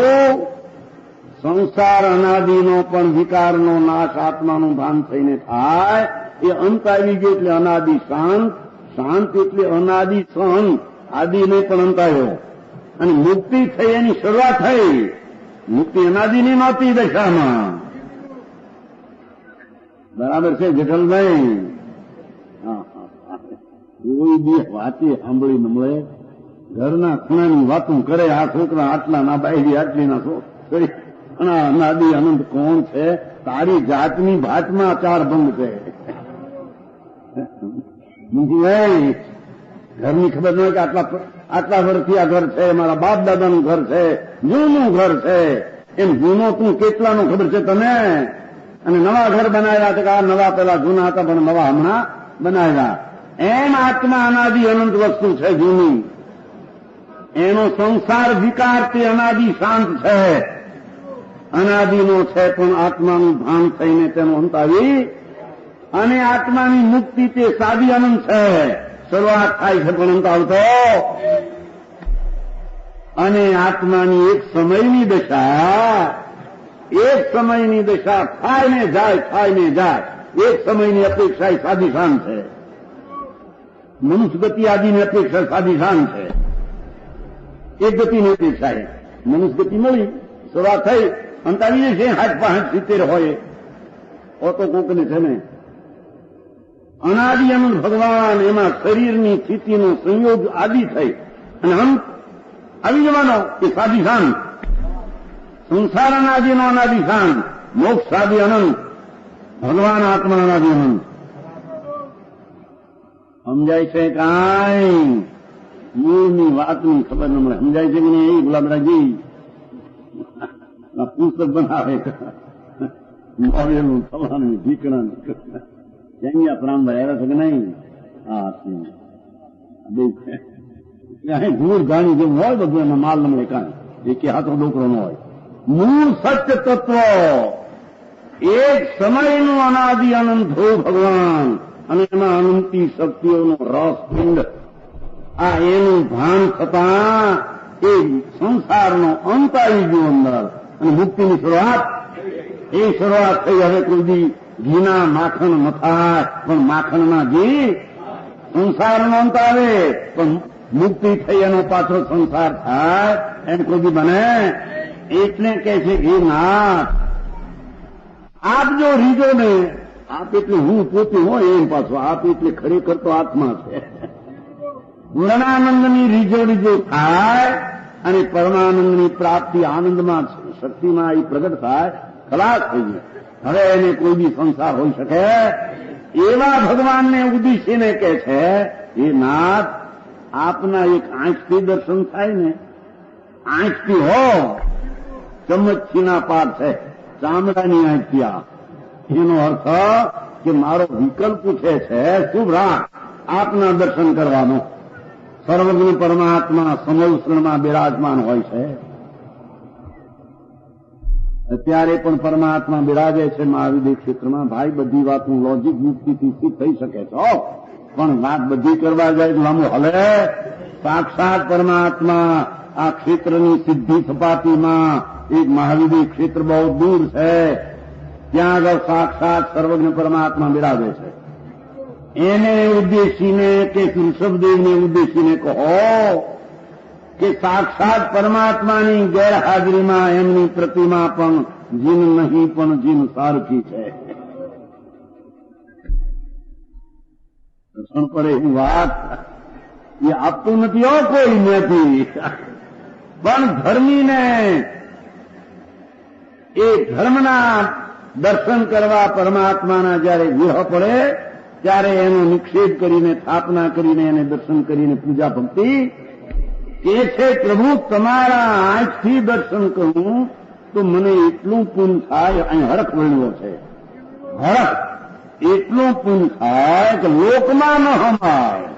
સંસાર અનાદિનો પણ વિકારનો નાશ આત્માનું ભાન થઈને થાય. એ અંત આવી ગયો એટલે અનાદિ શાંત, શાંત એટલે અનાદિ શાંત, આદિ નહીં પણ અંત આવ્યો. અને મુક્તિ થઈ એની શરૂઆત થઈ. મુક્તિ અનાદિની નહોતી દશામાં. બરાબર છે જેઠલભાઈ? કોઈ બી વાતે સાંભળી ન મળે. ઘરના ખૂણાની વાતું કરે, આ છોકરા આટલા ના બાયડી આટલી ના છોકરી. અનાદિ અનંત કોણ છે? તારી જાતની ભાતમાં ચાર ભંગ છે. ઘરની ખબર ન હોય કે આટલા વર્ષથી આ ઘર છે, મારા બાપ દાદાનું ઘર છે, જૂનું ઘર છે. એમ જૂનો તું કેટલાનો ખબર છે તને? અને નવા ઘર બનાવ્યા છે કે આ નવા પેલા જૂના હતા પણ નવા હમણાં બનાવ્યા. એમ આત્મા અનાદિ અનંત વસ્તુ છે જૂની. એનો સંસાર વિકાર તે અનાદિ શાંત છે, અનાદિનો છે, પણ આત્માનું ભાન થઈને તેનો અંત આવી. અને આત્માની મુક્તિ તે સાદી અનંત છે. શરૂઆત થાય છે પણ અંત આવતો. અને આત્માની એક સમયની દશા, એક સમયની દશા થાય ને જાય, થાય ને જાય. એક સમયની અપેક્ષા એ સાદી શાંત છે. મનુષ્ય ગતિ આદિની અપેક્ષા સાદી શાંત છે. એક ગતિની અપેક્ષા છે. મનુષ્ય ગતિ મળી, શરૂઆત થઈ, અંત આવી જશે. 60-65 હોય તો કોકને છે ને. અનાદિ અનંત ભગવાન, એમાં શરીરની સ્થિતિનો સંયોગ આદિ થઈ અને અંત આવી જવાનો એ સાદી શાંત. સંસાર અનાદિનો અનાદિ શાંત, મોક્ષ સાદી અનંત, ભગવાન આત્મા અનાદિ અનંત. સમજાય છે કાંઈ? મૂળની વાતની ખબર ન મળે. સમજાય છે કે નહીં? એ ગુલાબરાજી પુસ્તક બનાવે, મોડેલું થવાનું ઢીકણા જંગિયા પ્રાણભાઈ આવ્યા છે કે નહીં? હા, ધૂળ ગાણી જેવું હોય બધું, એમાં માલ ન મળે કાંઈ. એ કે હાથો ડોકરો ન હોય. મૂળ સત્ય તત્વ એક સમયનું અનાદિ અનંત હોય ભગવાન, અને એમાં અનંતી શક્તિઓનો રસ પિંડ. આ એનું ભાન થતાં એ સંસારનો અંત આવી ગયો અંદર, અને મુક્તિની શરૂઆત. એ શરૂઆત થઈ. હવે કોઈ દી ઘીના માખણ ન થાય, પણ માખણના ઘી. સંસારનો અંત આવે પણ મુક્તિ થઈ એનો પાછો સંસાર થાય, એમ કોઈ દી બને? એટલે કે છે એ નાથ આપ જો રીજો ને, આપ એટલે હું પોતે હોય એમ પાછો. આપ એટલે ખરેખર તો આત્મા છે. પૂર્ણાનંદની રીજો રીજો થાય અને પરમાનંદની પ્રાપ્તિ આનંદમાં શક્તિમાં એ પ્રગટ થાય, ખલાસ થઈ જાય. હવે એને કોઈ બી સંસાર હોઈ શકે? એવા ભગવાનને ઉદ્દેશીને કે છે એ નાથ આપના એક આંખથી દર્શન થાય ને, આંખથી હો ચમચીના પાર છે, ચામડાની આંખથી આ. એનો અર્થ કે મારો વિકલ્પ પૂછે છે શુભ રાખ આપના દર્શન કરવાનો. સર્વજ્ઞ પરમાત્મા સમવસ્ત્રમાં બિરાજમાન હોય છે. અત્યારે પણ પરમાત્મા બિરાજે છે મહાવિદ્ય ક્ષેત્રમાં. ભાઈ બધી વાતનું લોજિક યુક્તિથી સિદ્ધ થઈ શકે છે, પણ વાત બધી કરવા જાય તો લાંબુ હલે. સાક્ષાત પરમાત્મા આ ક્ષેત્રની સિદ્ધિ સપાટીમાં એક મહાવિદ્ય ક્ષેત્ર બહુ દૂર છે, ત્યાં આગળ સાક્ષાત સર્વજ્ઞ પરમાત્મા બિરાજે છે. એને ઉદ્દેશીને કે ઋષભદેવને ઉદ્દેશીને કહો કે સાક્ષાત પરમાત્માની ગેરહાજરીમાં એમની પ્રતિમા પણ જીન નહીં પણ જીન સારખી છે. દર્શન પડે એવી વાત એ આપતું નથી હો કોઈ નથી, પણ ધર્મીને એ ધર્મના દર્શન કરવા પરમાત્માના જ્યારે વિરહ પડે ત્યારે એનો નિક્ષેપ કરીને સ્થાપના કરીને એને દર્શન કરીને પૂજા ભક્તિ એ છે. પ્રભુ તમારા આંખથી દર્શન કરું તો મને એટલું પુણ્ય થાય. અહીં હરખ વર્ણ્યો છે, હરખ એટલું પુણ્ય થાય કે લોકમાં ન હમાય.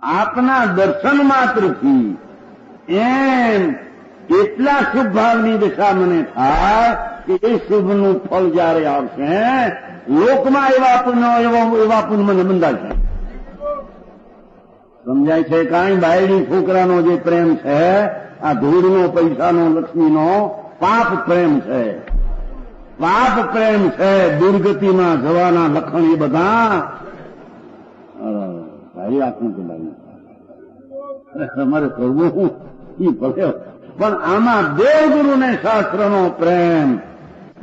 આપના દર્શન માત્રથી એમ એટલા શુભ ભાવની દશા મને થાય કે એ શુભનું ફળ જયારે આવશે લોકમાં એવા પુણ્ય મને બંધાશે. સમજાય છે? કાંઈ બાયડી છોકરાનો જે પ્રેમ છે આ ધૂળનો, પૈસાનો, લક્ષ્મીનો પાપ પ્રેમ છે. પાપ પ્રેમ છે. દુર્ગતિમાં જવાના લખણ એ બધા ભાઈ આખું ચલાવી તમારે કરવું એ ભલે. પણ આમાં દેવગુરુ ને શાસ્ત્રનો પ્રેમ,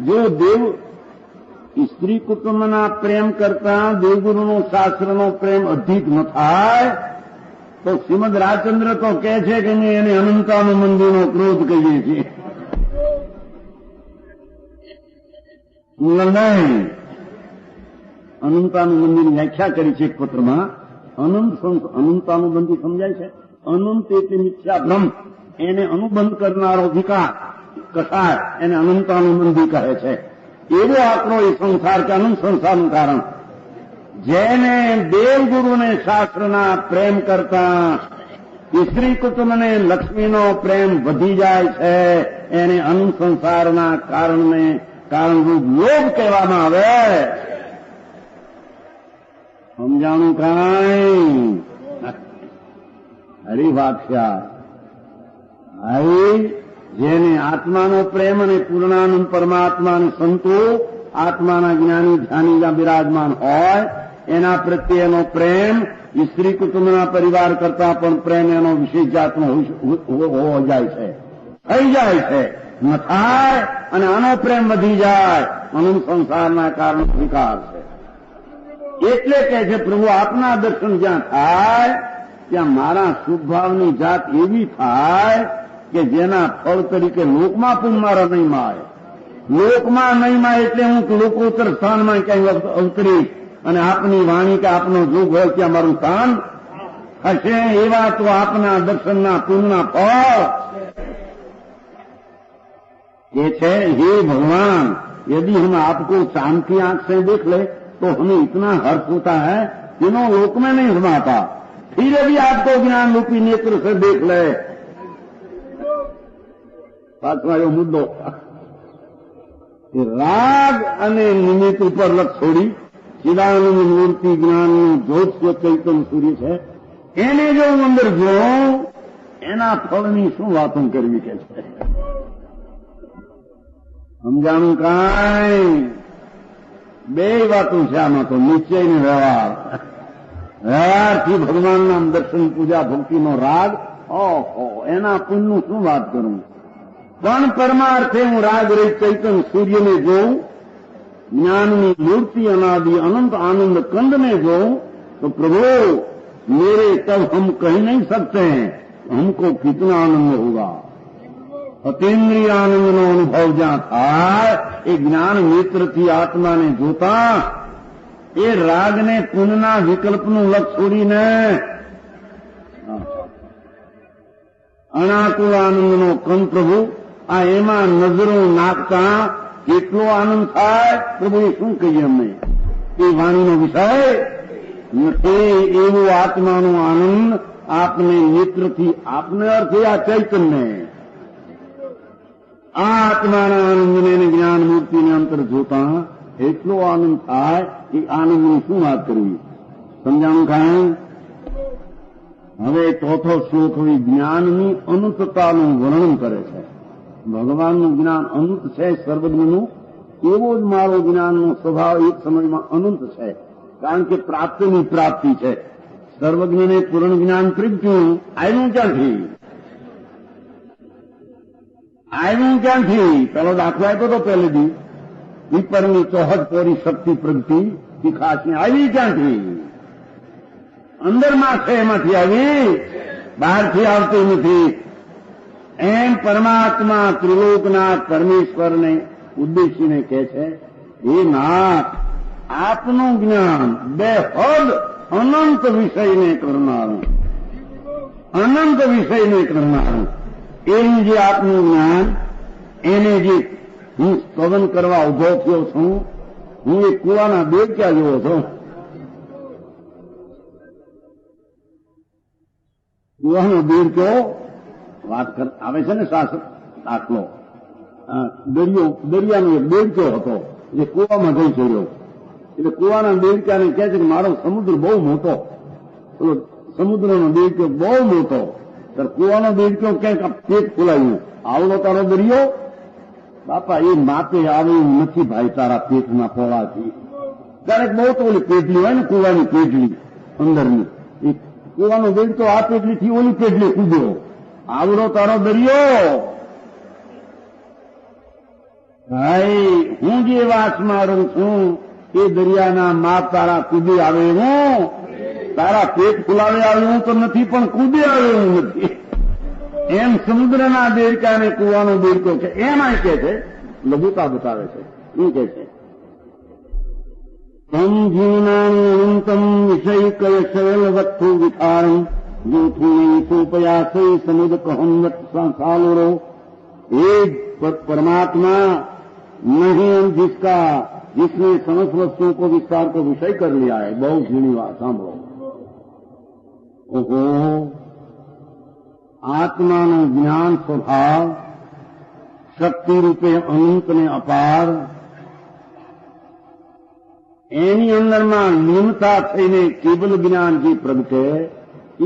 જો દેવ સ્ત્રી કુટુંબના પ્રેમ કરતા દેવગુરુનો શાસ્ત્રનો પ્રેમ અધિક ન થાય તો શ્રીમદ રાજચંદ્ર તો કહે છે કે અમે એને અનંતાનું મંદિરનો ક્રોધ કહીએ છીએ. નહીં, અનંતાનું મંદિરની વ્યાખ્યા કરી છે એક પત્રમાં. અનંતાનું મંદિર સમજાય છે? અનંત એટલે મિથ્યા ભ્રમ, એને અનુબંધ કરનારો વિકાર કસાય એને અનંતાનું મંદિર કહે છે. એવો આંકડો એ સંસાર કે અનંત સંસારનું કારણ. જેને દેવગુરુને શાસ્ત્રના પ્રેમ કરતા સ્ત્રી કુટુંબને લક્ષ્મીનો પ્રેમ વધી જાય છે એને અનંત સંસારના કારણરૂપ લોભ કહેવામાં આવે. સમજાણું કાંઈ? હરિવાક્યા ભાઈ, જેને આત્માનો પ્રેમ અને પૂર્ણાનંદ પરમાત્માને સંતો આત્માના જ્ઞાની ધ્યાની જ્યાં બિરાજમાન હોય એના પ્રત્યેનો પ્રેમ સ્ત્રી કુટુંબના પરિવાર કરતા પણ પ્રેમ એનો વિશેષ જાતનો હોવો જાય છે, થઈ જાય છે. ન થાય અને આનો પ્રેમ વધી જાય અનંત સંસારના કારણે વિકાર છે. એટલે કે છે પ્રભુ આપના દર્શન જ્યાં થાય ત્યાં મારા શુભભાવની જાત એવી થાય કે જેના ફળ તરીકે લોકમાં પણ મારા નહીં માય. લોકમાં નહીં માય એટલે હું લોકોત્તર સ્થાનમાં ક્યાંય અવતરી અને આપની વાણી કે આપનો જોગ હોય ત્યાં મારું સ્થાન હશે. એવા તો આપના દર્શનના પુણ્યના ફળ ये है. हे भगवान, यदि हम आपको चांद की आंख से देख ले तो हमें इतना हर्ष होता है तीनों लोक में नहीं समाता. फिर यदि आपको ज्ञान रूपी नेत्र से देख ले, पांचवा यो मुद्दो राग અને નિમિત્ત ઉપર લક્ષ છોડી ચિદાનંદ મૂર્તિ જ્ઞાનનું જ્યોત્સ્ય ચૈતન્ય સૂર્ય છે એને જો હું અંદર જોઉં એના ફળની શું વાતો કરવી કે છે? સમજાણું કાંઈ? બે વાતો છે આમાં તો, નિશ્ચય ને વ્યવહાર. વ્યવહારથી ભગવાનના દર્શન પૂજા ભક્તિનો રાગ, ઓહો એના પુણ્યનું શું વાત કરું. પણ પરમાર્થે હું રાગ રહિત ચૈતન્ય સૂર્યને જોઉં, જ્ઞાનની મૂર્તિ અનાદિ અનંત આનંદ કંદને જોઉં तो प्रभु मेरे तब हम कह नहीं सकते हैं हमको कितना आनंद होगा. અતિન્દ્રિય આનંદનો અનુભવ જ્યાં થાય એ જ્ઞાન નેત્રથી આત્માને જોતા એ રાગને પુનના વિકલ્પનું લક્ષ છોડીને અનાકુળ આનંદનો કંદ પ્રભુ આ એમાં નજરો નાખતા કેટલો આનંદ થાય પ્રભુ એ શું કહીએ અમને? એ વાણીનો વિષય નથી. એવું આત્માનો આનંદ આપને નેત્રથી આપને અર્થે આ ચૈતન્ય આ આત્માના આનંદને જ્ઞાન મૂર્તિને અંતર જોતા એટલો આનંદ થાય એ આનંદની શું વાત કરવી? સમજાણું કાંઈ? હવે ચોથો શ્લોક જ્ઞાનની અનંતતાનું વર્ણન કરે છે. ભગવાનનું જ્ઞાન અનંત છે સર્વજ્ઞનું, એવો જ મારો જ્ઞાનનો સ્વભાવ એક સમયમાં અનંત છે. કારણ કે પ્રાપ્તિની પ્રાપ્તિ છે. સર્વજ્ઞને પૂર્ણ જ્ઞાન પ્રીપ્યું આવ્યું ક્યાંથી? પેલો દાખલો આપ્યો તો પહેલેથી વિપરની ચોહદ પોરી શક્તિ પ્રગતિ શીખાશી આવી ક્યાંથી? અંદરમાં છે એમાંથી આવી, બહારથી આવતી નથી. એમ પરમાત્મા ત્રિલોકનાથ પરમેશ્વરને ઉદ્દેશીને કહે છે, હે નાથ, આપનું જ્ઞાન બેહદ અનંત વિષયને કરનારું, અનંત વિષયને કરનારું એવું જે આપનું જ્ઞાન, એને જે હું સ્તવન કરવા ઉભો થયો છું, હું એ કુવાના દેડક્યા જેવો છું. કુવાનો દેડક્યો વાત આવે છે ને શાસ્ત્ર દાખલો, દરિયાનો એક દેડક્યો હતો જે કુવામાં જઈ ચડ્યો. એટલે કુવાના દેડક્યાને કહે છે કે મારો સમુદ્ર બહુ મોટો, સમુદ્રનો દેડક્યો બહુ મોટો. ત્યારે કુવાનો દેડક્યો ક્યાંક પેટ ફૂલાયું, આવડો તારો દરિયો? બાપા એ માપે આવે એવું નથી ભાઈ તારા પેટના પોળાથી. ક્યારેક બહુ તો ઓલી પેટલી હોય ને કુવાની પેટલી અંદરની, એ કુવાનો દેડક્યો આ પેટલીથી ઓલી પેટલી કૂદ્યો, આવડો તારો દરિયો? ભાઈ હું જે વાત મારું છું એ દરિયાના માપ તારા કૂદી આવે એવું, તારા પેટ ફુલાવે આવે એવું તો નથી, પણ કૂદી આવે એવું નથી. એમ સમુદ્રના દેડકાને કુવાનો દેડકો છે, એમ આ કે છે, લઘુતા બતાવે છે. શું કે છે? તમ જીવનાની અનંતમ વિષયકય શૈલવત્થુ વિખારમ જૂઠું સોપયાસઈ સમુદ કહમત સાલોરો. એ परमात्मा नहीं जिसने समस्त वस्तुओं को विस्तार को विषय कर लिया है. बहुत झीणी बात सांभळो. ओहो, आत्मानो ज्ञान स्वभाव शक्ति रूपे अनंत ने अपार, એની અંદરમાં નિમતા થઈને કેવલ જ્ઞાન જે પ્રગટે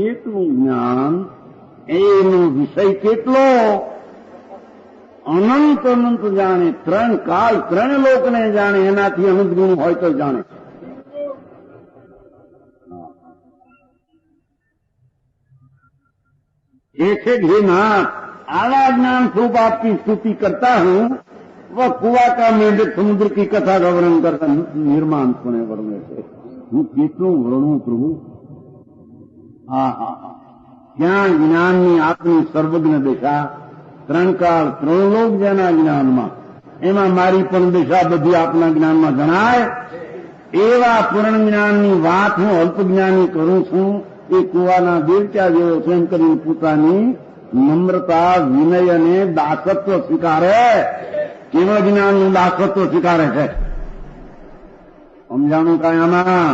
એટલું જ્ઞાન, એનો વિષય કેટલો અનંત અનંત જાણે, ત્રણ કાળ ત્રણ લોકને જાણે, એનાથી અનંત ગુણ હોય તો જાણે. એ છે કે નાથ, आला ज्ञान स्वरूप आपकी स्तुति करता हूं, वह कुआ का मेढक समुद्र की कथा का वर्णन करता निर्माण सुने वर्णे से હું કેટલું વર્ણું પ્રભુ. હા હા હા, ક્યાં જ્ઞાનની આપની સર્વજ્ઞ દિશા, ત્રણ કાળ ત્રણ લોક જેના જ્ઞાનમાં, એમાં મારી પણ દિશા બધી આપના જ્ઞાનમાં જણાય. એવા પૂર્ણ જ્ઞાનની વાત હું અલ્પ જ્ઞાની કરું છું. એ કુવાના દેડક્યા જેવો છે એમ કરીને પોતાની નમ્રતા, વિનય અને દાસત્વ સ્વીકારે. કેવા જ્ઞાનનું દાસત્વ સ્વીકારે છે સમજાણું કાંઈ આમાં?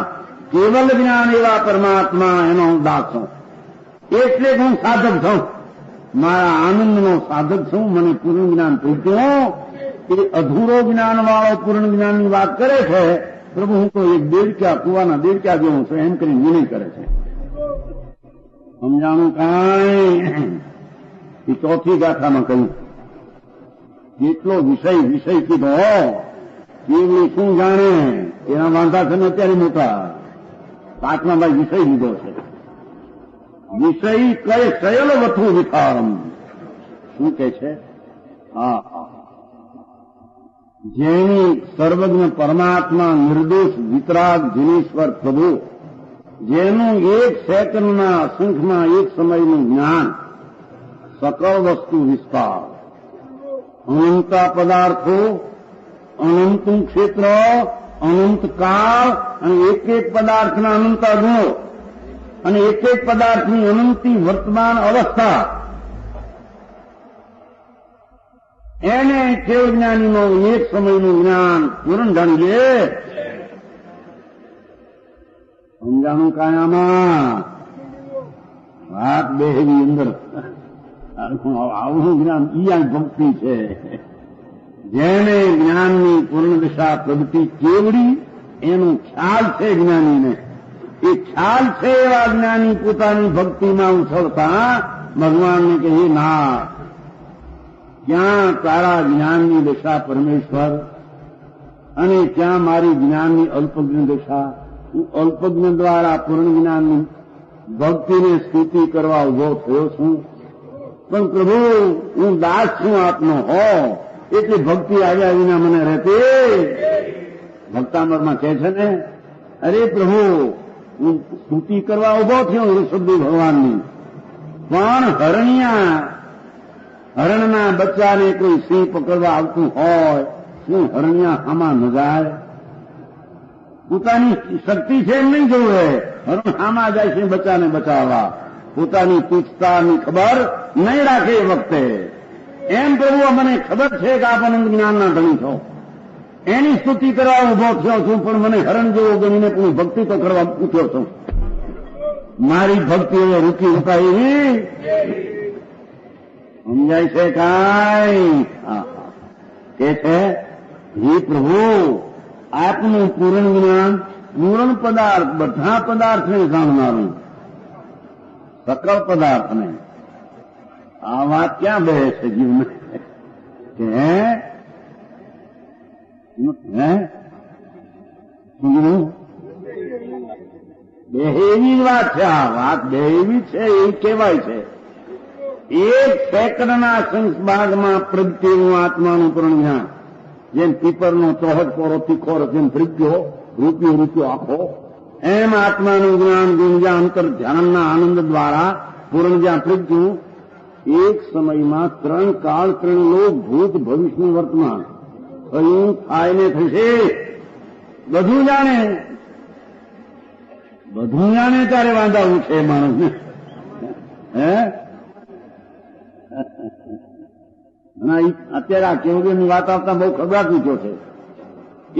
કેવલ જ્ઞાન એવા પરમાત્મા, એનો હું દાસ છું. એટલે હું સાધક છું, મારા આનંદનો સાધક છું. મને પૂર્ણ જ્ઞાન પૂછ્યું, એ અધૂરો જ્ઞાન વાળો પૂર્ણ જ્ઞાનની વાત કરે છે. પ્રભુ હું તો એક દેડક્યા, કુવાના દેડક્યા જેવું છું એમ કરીને વિનય કરે છે. સમજાણું કાંઈ? એ ચોથી ગાથામાં કહ્યું. જેટલો વિષય કીધો, કેવલી શું જાણે, એના વાંધા છે ને અત્યારે મોટા. પાંચમા ભાઈ વિષય લીધો છે. વિષય કઈ શયલ વથુ વિખારમ. શું કે છે? હા, જેની સર્વજ્ઞ પરમાત્મા નિર્દોષ વિતરાગ જીનેશ્વર પ્રભુ, જેનું એક સેકન્ડના અસંખમાં એક સમયનું જ્ઞાન, સકળ વસ્તુ વિસ્તાર, અનંત પદાર્થો, અનંત ક્ષેત્ર, અનંત કાળ અને એક એક પદાર્થના અનંત ગુણો અને એક એક પદાર્થની અનંતી વર્તમાન અવસ્થા, એને કેવ જ્ઞાનીનો એક સમયનું જ્ઞાન પૂર્ણ જાણીએ. સમજાણું કાયામાં? વાત બેહવી અંદર આવું જ્ઞાન ઈ ભક્તિ છે. જેને જ્ઞાનની પૂર્ણ દિશા પ્રગતિ કેવડી, એનો ખ્યાલ છે જ્ઞાનીને. એ ખ્યાલ છે એવા જ્ઞાની પોતાની ભક્તિમાં ઉછળતા ભગવાનને કહે, ના, ક્યાં તારા જ્ઞાનની દિશા પરમેશ્વર, અને ક્યાં મારી જ્ઞાનની અલ્પજ્ઞ દિશા. હું અલ્પજ્ઞ દ્વારા પૂર્ણ જ્ઞાનની ભક્તિને સ્તુતિ કરવા ઉભો થયો છું. પણ પ્રભુ હું દાસ છું આપનો હો, એટલે ભક્તિ આવ્યા વિના મને રહેતી. ભક્તામરમાં કહે છે ને, અરે પ્રભુ હું સ્તુતિ કરવા ઉભો થયો ઋષભદેવ ભગવાનની, પણ હરણના બચ્ચાને કોઈ સિંહ પકડવા આવતું હોય, શું હરણિયા આમાં ન જાય? પોતાની શક્તિ છે એમ નહીં જોવે, હરણ આમાં જાય છે બચ્ચાને બચાવવા. પોતાની તુચ્છતાની ખબર નહીં રાખે એ વખતે. એમ પ્રભુ મને ખબર છે કે આપ અનંત જ્ઞાનના ધણી છો, એની સ્તુતિ કરવા ઉભો થયો છું, પણ મને હરણ જેવો ગણીને પણ ભક્તિ તો કરવા ઉઠ્યો છું. મારી ભક્તિ હવે રૂકી રોકાય એવી સમજાય છે કાંઈ? કે છે હે પ્રભુ આપનું પૂર્ણ જ્ઞાન, પૂર્ણ પદાર્થ, બધા પદાર્થને જાણનારું, સકળ પદાર્થને. આ વાત ક્યાં બે છે જીવને? કે બેહેવી જ વાત છે. આ વાત બેહેવી છે એ કહેવાય છે. એક સેકન્ડના સંસ્ભાગમાં પ્રગટેલું આત્માનું પૂર્ણ જ્ઞાન, જેમ પીપરનો ચોહટ પોરો તીખો જેમ પ્રગ્યો રૂપિયો આખો, એમ આત્માનું જ્ઞાન ગુંજા અંતર ધ્યાનના આનંદ દ્વારા પૂર્ણ જ્યાં પ્રગ્યું. એક સમયમાં 3 કાળ 3 લોક, ભૂત ભવિષ્યનું વર્તમાન થયું, થાય ને થશે, બધું જાણે ત્યારે વાંધાવું છે માણસને. અત્યારે આ કેવડીની વાત આવતા બહુ ખબર પૂછ્યો છે.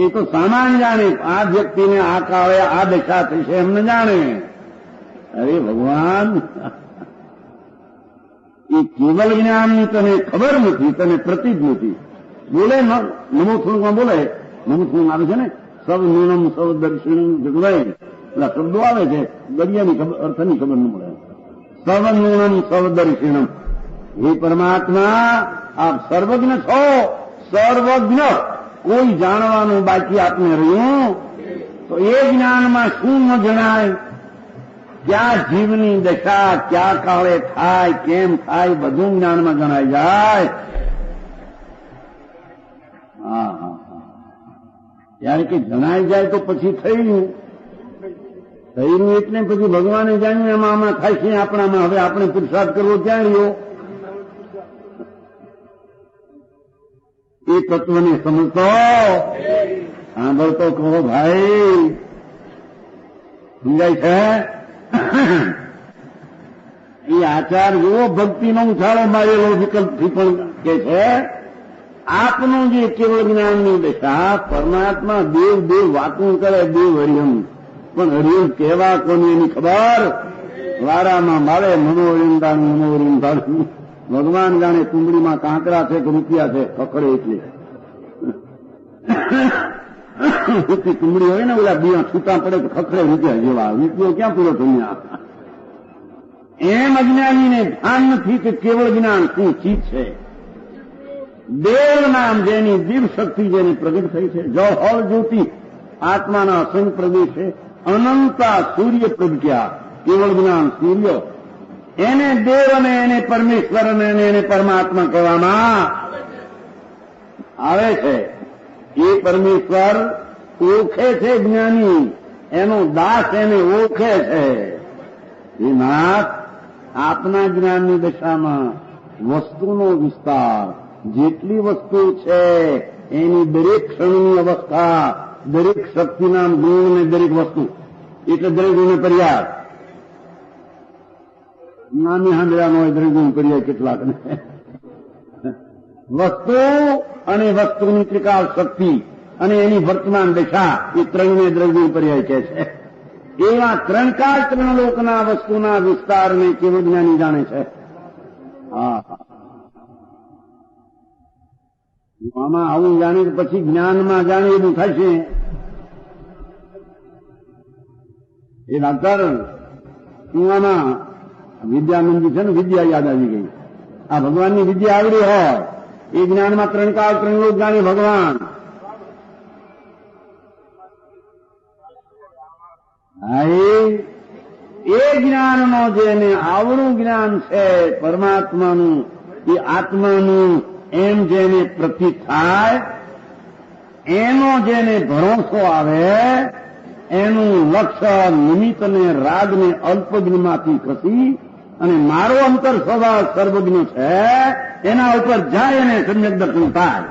એ તો સામાન્ય જાણે, આ વ્યક્તિને આ કાળે આ દશા થશે એમને જાણે. અરે ભગવાન, એ કેવલ જ્ઞાનની તને ખબર નથી, તને પ્રતીત નથી. બોલે નમોશ્લોકમાં બોલે, નમોશ્લોક આવે છે ને, સૌ નિર્ણમ સૌ દર્શન જગવાય, પેલા શબ્દો આવે છે, દરિયાની અર્થની ખબર ન મળે. સર્વ નિર્ણમ સૌ દર્શનમ. હે પરમાત્મા, આપ સર્વજ્ઞ છો, સર્વજ્ઞ. કોઈ જાણવાનું બાકી આપને રહ્યું તો એ જ્ઞાનમાં શું ન જણાય? ક્યાં જીવની દશા ક્યાં કાળે થાય, કેમ થાય, બધું જ્ઞાનમાં જણાઈ જાય. ત્યારે કે જણાઈ જાય તો પછી થયું એટલે પછી ભગવાને જાણ્યું એમાં આમાં થાય છે આપણામાં. હવે આપણે પુરુષાર્થ કરવો ક્યાં રહ્યો? એ તત્વને સમજતો સાંભળતો કહો ભાઈ, સમજાય છે? એ આચાર જેવો ભક્તિનો ઉછાળો મારેલો વિકલ્પથી પણ કે છે આપનું જે કેવળ જ્ઞાનની દશા, પરમાત્મા દેવ વાતું કરે, દેવ હરિયમ, પણ હરિયમ કહેવા કોની એની ખબર? વારામાં મારે મનોરિંદાનું ભગવાન જાણે કુંબડીમાં કાંકરા છે કે રૂપિયા છે, ખખડે એટલે કુંબડી હોય ને, ઓલા બીયા છૂટા પડે તો ખખડે રૂપિયા જેવા, રૂપિયો ક્યાં પૂરો થયા? એમ અજ્ઞાનીને ભાન નથી કે કેવળ જ્ઞાન શું ચીજ છે. દેવ નામ જેની દિવ્ય શક્તિ જેની પ્રગટ થઈ છે, જૌહર જ્યોતિ આત્માના અસંખ્ય પ્રદેશે અનંતા સૂર્ય પ્રજ્ઞા, કેવળ જ્ઞાન સૂર્ય, એને દેવ અને એને પરમેશ્વર અને એને પરમાત્મા કહેવામાં આવે છે. એ પરમેશ્વર ઓળખે છે જ્ઞાની, એનો દાસ એને ઓળખે છે. એ નાથ, આપના જ્ઞાનની દશામાં વસ્તુનો વિસ્તાર, જેટલી વસ્તુ છે એની દરેક ક્ષણની અવસ્થા, દરેક શક્તિના ગુણ ને દરેક વસ્તુ, એટલે દરેક ગુણને પર્યાય નાની હાંડળાનો હોય, દરેક ગુણ પર્યાય કેટલાક ને વસ્તુ અને વસ્તુની ત્રિકાળ શક્તિ અને એની વર્તમાન દશા, એ ત્રણને દ્રવ્ય પર્યાય કહે છે. એવા 3 કાળ 3 લોકના વસ્તુના વિસ્તારને કેવળ જ્ઞાની જાણે છે. આમાં આવું જાણી પછી જ્ઞાનમાં જાણે એવું થાય છે. એ ડાક્ટર, હું આમાં વિદ્યાનંદી છે ને, વિદ્યા યાદ આવી ગઈ. આ ભગવાનની વિદ્યા આવડી હોય, એ જ્ઞાનમાં 3 કાળ 3 લોક જાણે ભગવાન. એ જ્ઞાનનો જેને આવડું જ્ઞાન છે પરમાત્માનું, એ આત્માનું, એમ જેને પ્રતીત થાય, એનો જેને ભરોસો આવે, એનું લક્ષ્ય નિમિત્તને રાગને અલ્પજ્ઞમાંથી ખસી અને મારો અંતર સ્વભાવ સર્વજ્ઞ છે, એના ઉપર જાય અને સમ્યક દર્શન થાય.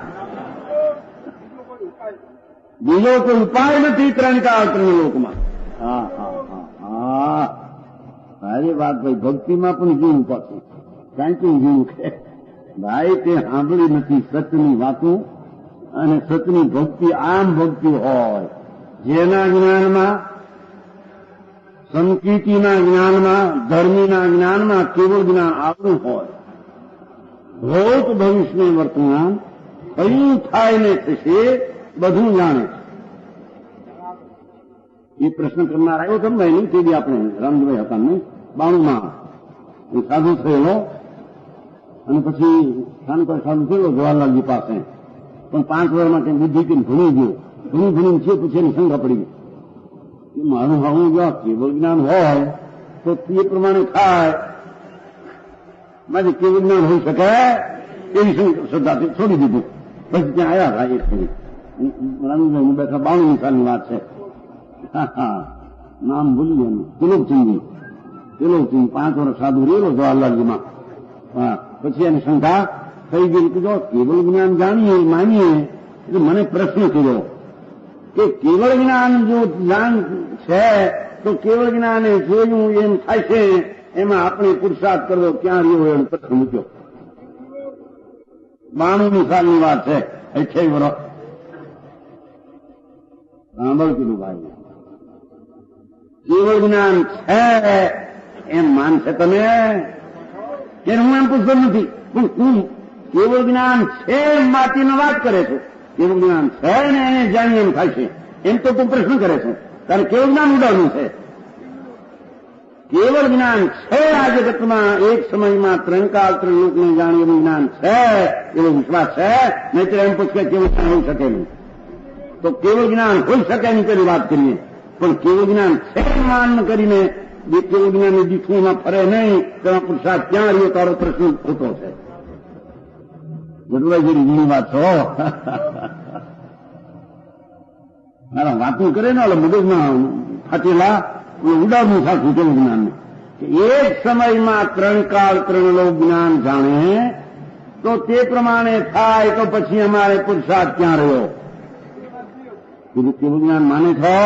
બીજો કોઈ ઉપાય નથી ત્રણકાળ ત્રણલોકમાં. હા હા હા હા, સારી વાત ભાઈ. ભક્તિમાં પણ જીવ પાછું કાંઈ જીવ કે ભાઈ તે સાંભળી નથી સચની વાતો, અને સચની ભક્તિ આમ ભક્તિ હોય જેના જ્ઞાનમાં, સંકીર્તિના જ્ઞાનમાં, ધર્મીના જ્ઞાનમાં કેવળ જ્ઞાન આપણું હોય. ભૂત ભવિષ્ય વર્તમાન કયું થાય ને થશે બધું જાણે છે. એ પ્રશ્ન કરનાર આવ્યો હતો ને એની તે બી આપણે રામજીભાઈ હતા ને 92માં એ સાધુ થયેલો, અને પછી સાધુ થયેલો જવાહરલાલજી પાસે, પણ 5 વર્ષમાં કઈ બુદ્ધિ કે ભણી ગયો. ભણીને છે પછી એની શંકા પડી ગઈ. મારું હાવું જો કેવળ જ્ઞાન હોય તો એ પ્રમાણે થાય, મારે કેવળ જ્ઞાન હોઈ શકે એવી શ્રદ્ધાથી છોડી દીધું. પછી ત્યાં આવ્યા હતા એક ફરી રામજીભાઈ બેઠા 92ની સાલની વાત છે. નામ ભૂલી ગયા, તિલોકચંદજી. 5 વર્ષ સાધુ રહેલો જવાહરલાલજીમાં. પછી એની શંકા થઈ ગઈ કે જો કેવળ જ્ઞાન જાણીએ માનીએ, એટલે મને પ્રશ્ન કર્યો કે કેવળ જ્ઞાન જો જ્ઞાન છે તો કેવળ જ્ઞાન જોયું એમ થાય છે, એમાં આપણે પુરુષાર્થ કરવો ક્યાં રહ્યો એનો પ્રશ્ન મૂક્યો. 92ની સાલની વાત છે, 28 વર્ષ. સાંભળ કીધું ભાઈ, કેવળ જ્ઞાન છે એમ માનશે તમે કે હું એમ પૂછતો નથી, પણ તું કેવળ જ્ઞાન છે એમ માટીને વાત કરે છે. કેવળ જ્ઞાન છે ને એને જાણી એમ થાય છે એમ તો તું પ્રશ્ન કરે છે, તારે કેવળ જ્ઞાન ઉડાડવું છે. કેવળ જ્ઞાન છે આ જગતમાં એક સમયમાં 3 કાળ 3 લોકને જાણે એવું જ્ઞાન છે, એવો વિશ્વાસ છે. નહીં તો એમ પૂછે કેવળ જ્ઞાન હોઈ શકે નહીં. તો કેવળ જ્ઞાન હોઈ શકે એની પેલી વાત કરીએ, પણ કેવળ જ્ઞાન છે માન કરીને જે કેવળ જ્ઞાનની દીઠુંમાં ફરે નહીં, તેમાં પુરુષાર્થ ક્યાં રહ્યો તારો પ્રશ્ન ખોટો છે. બધું જેવી જૂની વાત છો. મારા વાતું કરે ને મગજમાં ફાટેલા ઉડાડવું સાચું કેવું જ્ઞાનને, કે એક સમયમાં 3 કાળ 3 લોક જ્ઞાન જાણે તો તે પ્રમાણે થાય, તો પછી અમારે પુરુષાર્થ ક્યાં રહ્યો. કેવું જ્ઞાન માને છો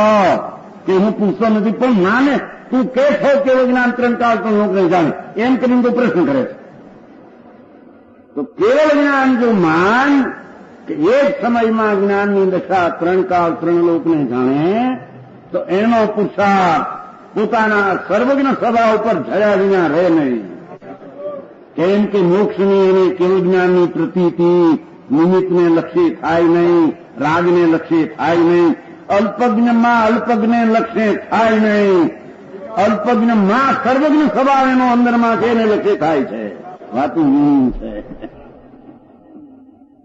કે હું પૂછતો નથી, પણ માને તું કે છો કેવું જ્ઞાન 3 કાળ 3 લોક નહીં જાણે એમ કરીને તો પ્રશ્ન કરે છે. તો કેવળ જ્ઞાન જો માન કે એક સમયમાં જ્ઞાનની દશા 3 કાળ 3 લોકને જાણે, તો એનો પુરુષાર્થ પોતાના સર્વજ્ઞ સ્વભાવ ઉપર જયા વિના રહે નહીં. કેમ કે મોક્ષની અને કેવળ જ્ઞાનની પ્રતીતિ નિમિત્તને લક્ષી થાય નહીં, રાગને લક્ષી થાય નહીં, અલ્પજ્ઞમાં અલ્પજ્ઞ લક્ષ્ય થાય નહીં, અલ્પજ્ઞમાં સર્વજ્ઞ સ્વભાવ એનો અંદરમાં છે એને લક્ષ્ય થાય છે. વાતું છે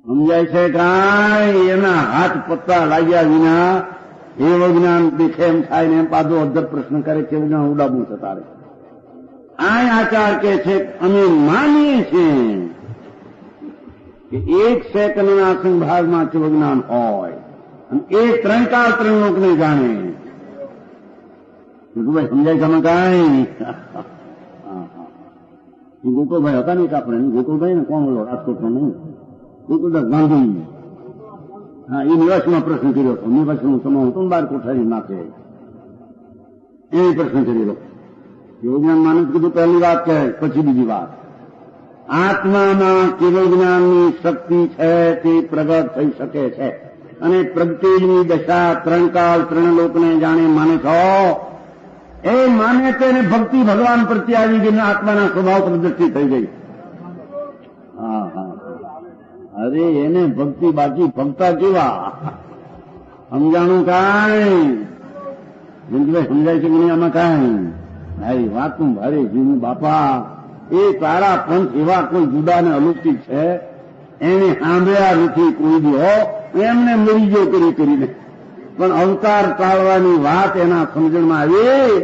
સમજાય છે કાંઈ? એના હાથ પત્તા લાગ્યા વિના એવું જ્ઞાન દેખે એમ થાય ને એમ પાછો અધર પ્રશ્ન કરે કેવું જ્ઞાન ઉડાવવું છે તારે. આ આચાર કે છે અમે માનીએ છીએ કે 1 સેકન્ડના સંભાગમાં કેવું જ્ઞાન હોય અને એ 3 કાળ 3 લોકને જાણે. ભાઈ સમજાય તમે કાંઈ? ગોકુળભાઈ હતા નહીં આપણે, ગોકુળભાઈ ને કોણ બોલો રાજકોટમાં નહીં, ગોકુળદાસ ગાંધી. હા, એ નિવાસીમાં પ્રશ્ન કર્યો હતો. નિવાસીનું સમય હતો ને 12 કોઠારી નાખે એ પ્રશ્ન કરેલો. કેવું જ્ઞાન માને કીધું પહેલી વાત કહે, પછી બીજી વાત. આત્મામાં કેવળ જ્ઞાનની શક્તિ છે તે પ્રગટ થઈ શકે છે, અને પ્રગતિની દશા 3 કાળ 3 લોકને જાણે માને છો એ માને તેને ભક્તિ ભગવાન પ્રત્યે આવી ગઈ, આત્માના સ્વભાવ પર દ્રષ્ટિ થઈ ગઈ. હા હા, અરે એને ભક્તિ બાકી ભક્તા કેવા સમજાણું કાંઈ? સમજાય છે કે નહીં આમાં કાંઈ? ભાઈ વાતું ભારે જીવનું બાપા, એ તારા પંથ એવા કોઈ જુદા ને અલૌકિક છે એને સાંભળ્યા નથી કોઈ દો, એમને મરી ગયો કરીને, પણ અવતાર ટાળવાની વાત એના સમજણમાં આવી.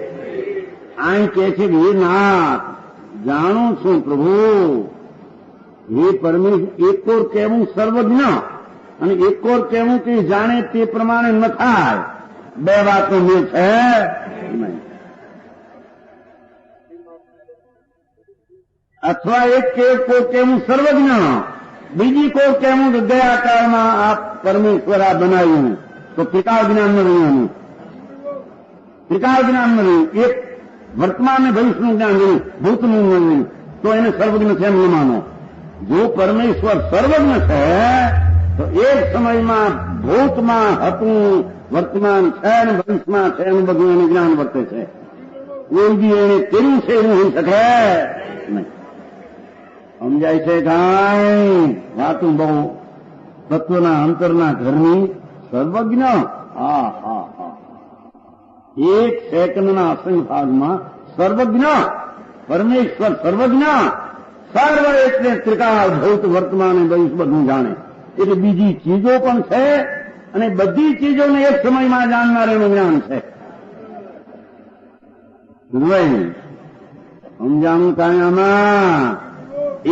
અહીં કે છે કે હે નાથ જાણું છું પ્રભુ, હે પરમેશ્વર એકોર કહેવું સર્વજ્ઞ અને એકોર કહેવું કે જાણે તે પ્રમાણે ન થાય, 2 વાતનો મેળ છે નહીં. અથવા એક કોઈ કહેવું સર્વજ્ઞ, બીજી કોઈ કહેવું કે ગયા કાળમાં આ પરમેશ્વર આ બનાવ્યું, તો ત્રિકાળ જ્ઞાન ન રહ્યું. ત્રિકાળ જ્ઞાન ન રહ્યું, એક વર્તમાન અને ભવિષ્યનું જ્ઞાન રહ્યું, ભૂતનું ન રહ્યું, તો એને સર્વજ્ઞ છે એમ ન માનો. જો પરમેશ્વર સર્વજ્ઞ છે તો એક સમયમાં ભૂતમાં હતું, વર્તમાન છે અને ભવિષ્યમાં છે એનું બધું એને જ્ઞાન વર્તે છે. કોઈ બી એને કર્યું છે એવું હોઈ શકે નહીં. સમજાય છે કાંઈ? વાતું બહુ તત્વના અંતરના ઘરની સર્વજ્ઞ. હા હા હા, એક સેકન્ડના અસંખ્ય ભાગમાં સર્વજ્ઞ પરમેશ્વર સર્વજ્ઞ. સર્વ એટલે ત્રિકાળ, ભૂત, વર્તમાન અને ભવિષ્ય બધું જાણે. એટલે બીજી ચીજો પણ છે અને બધી ચીજોને એક સમયમાં જાણનાર એનું જ્ઞાન છે. સમજાણું કાંઈ આમાં?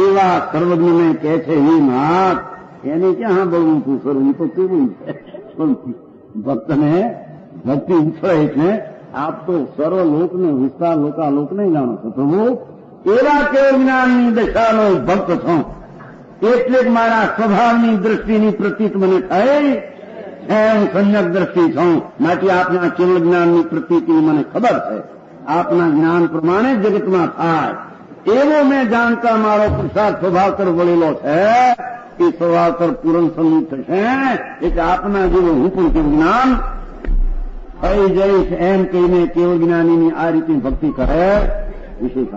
એવા સર્વજ્ઞને કહે છે હે નાથ, એને ક્યાં સાંભળવું તું સર્વ? તો કેવું છે ભક્તને ભક્તિ ઉછળે એટલે આપ તો સર્વ લોકને વિસ્તાર લોકાલોકને જાણો છો. પ્રભુ એવા કેવ જ્ઞાનની દશાનો ભક્ત છો એટલે જ મારા સ્વભાવની દ્રષ્ટિની પ્રતીત મને થાય. હું સંયક દ્રષ્ટિ છું, માટે આપના કેવળ જ્ઞાનની પ્રતીતિ મને ખબર છે. આપના જ્ઞાન પ્રમાણે જગતમાં થાય એવો મેં જાણતા મારો પુરુષાર્થ સ્વભાવતર વળેલો છે. એ સ્વભાવતર પૂરણ સન્મુખ થશે એટલે આપના જેવો હું પણ કેવું જ્ઞાન થઈ જઈશ એમ કહીને કેવળ જ્ઞાનીની આ રીતે ભક્તિ કરે વિશેષ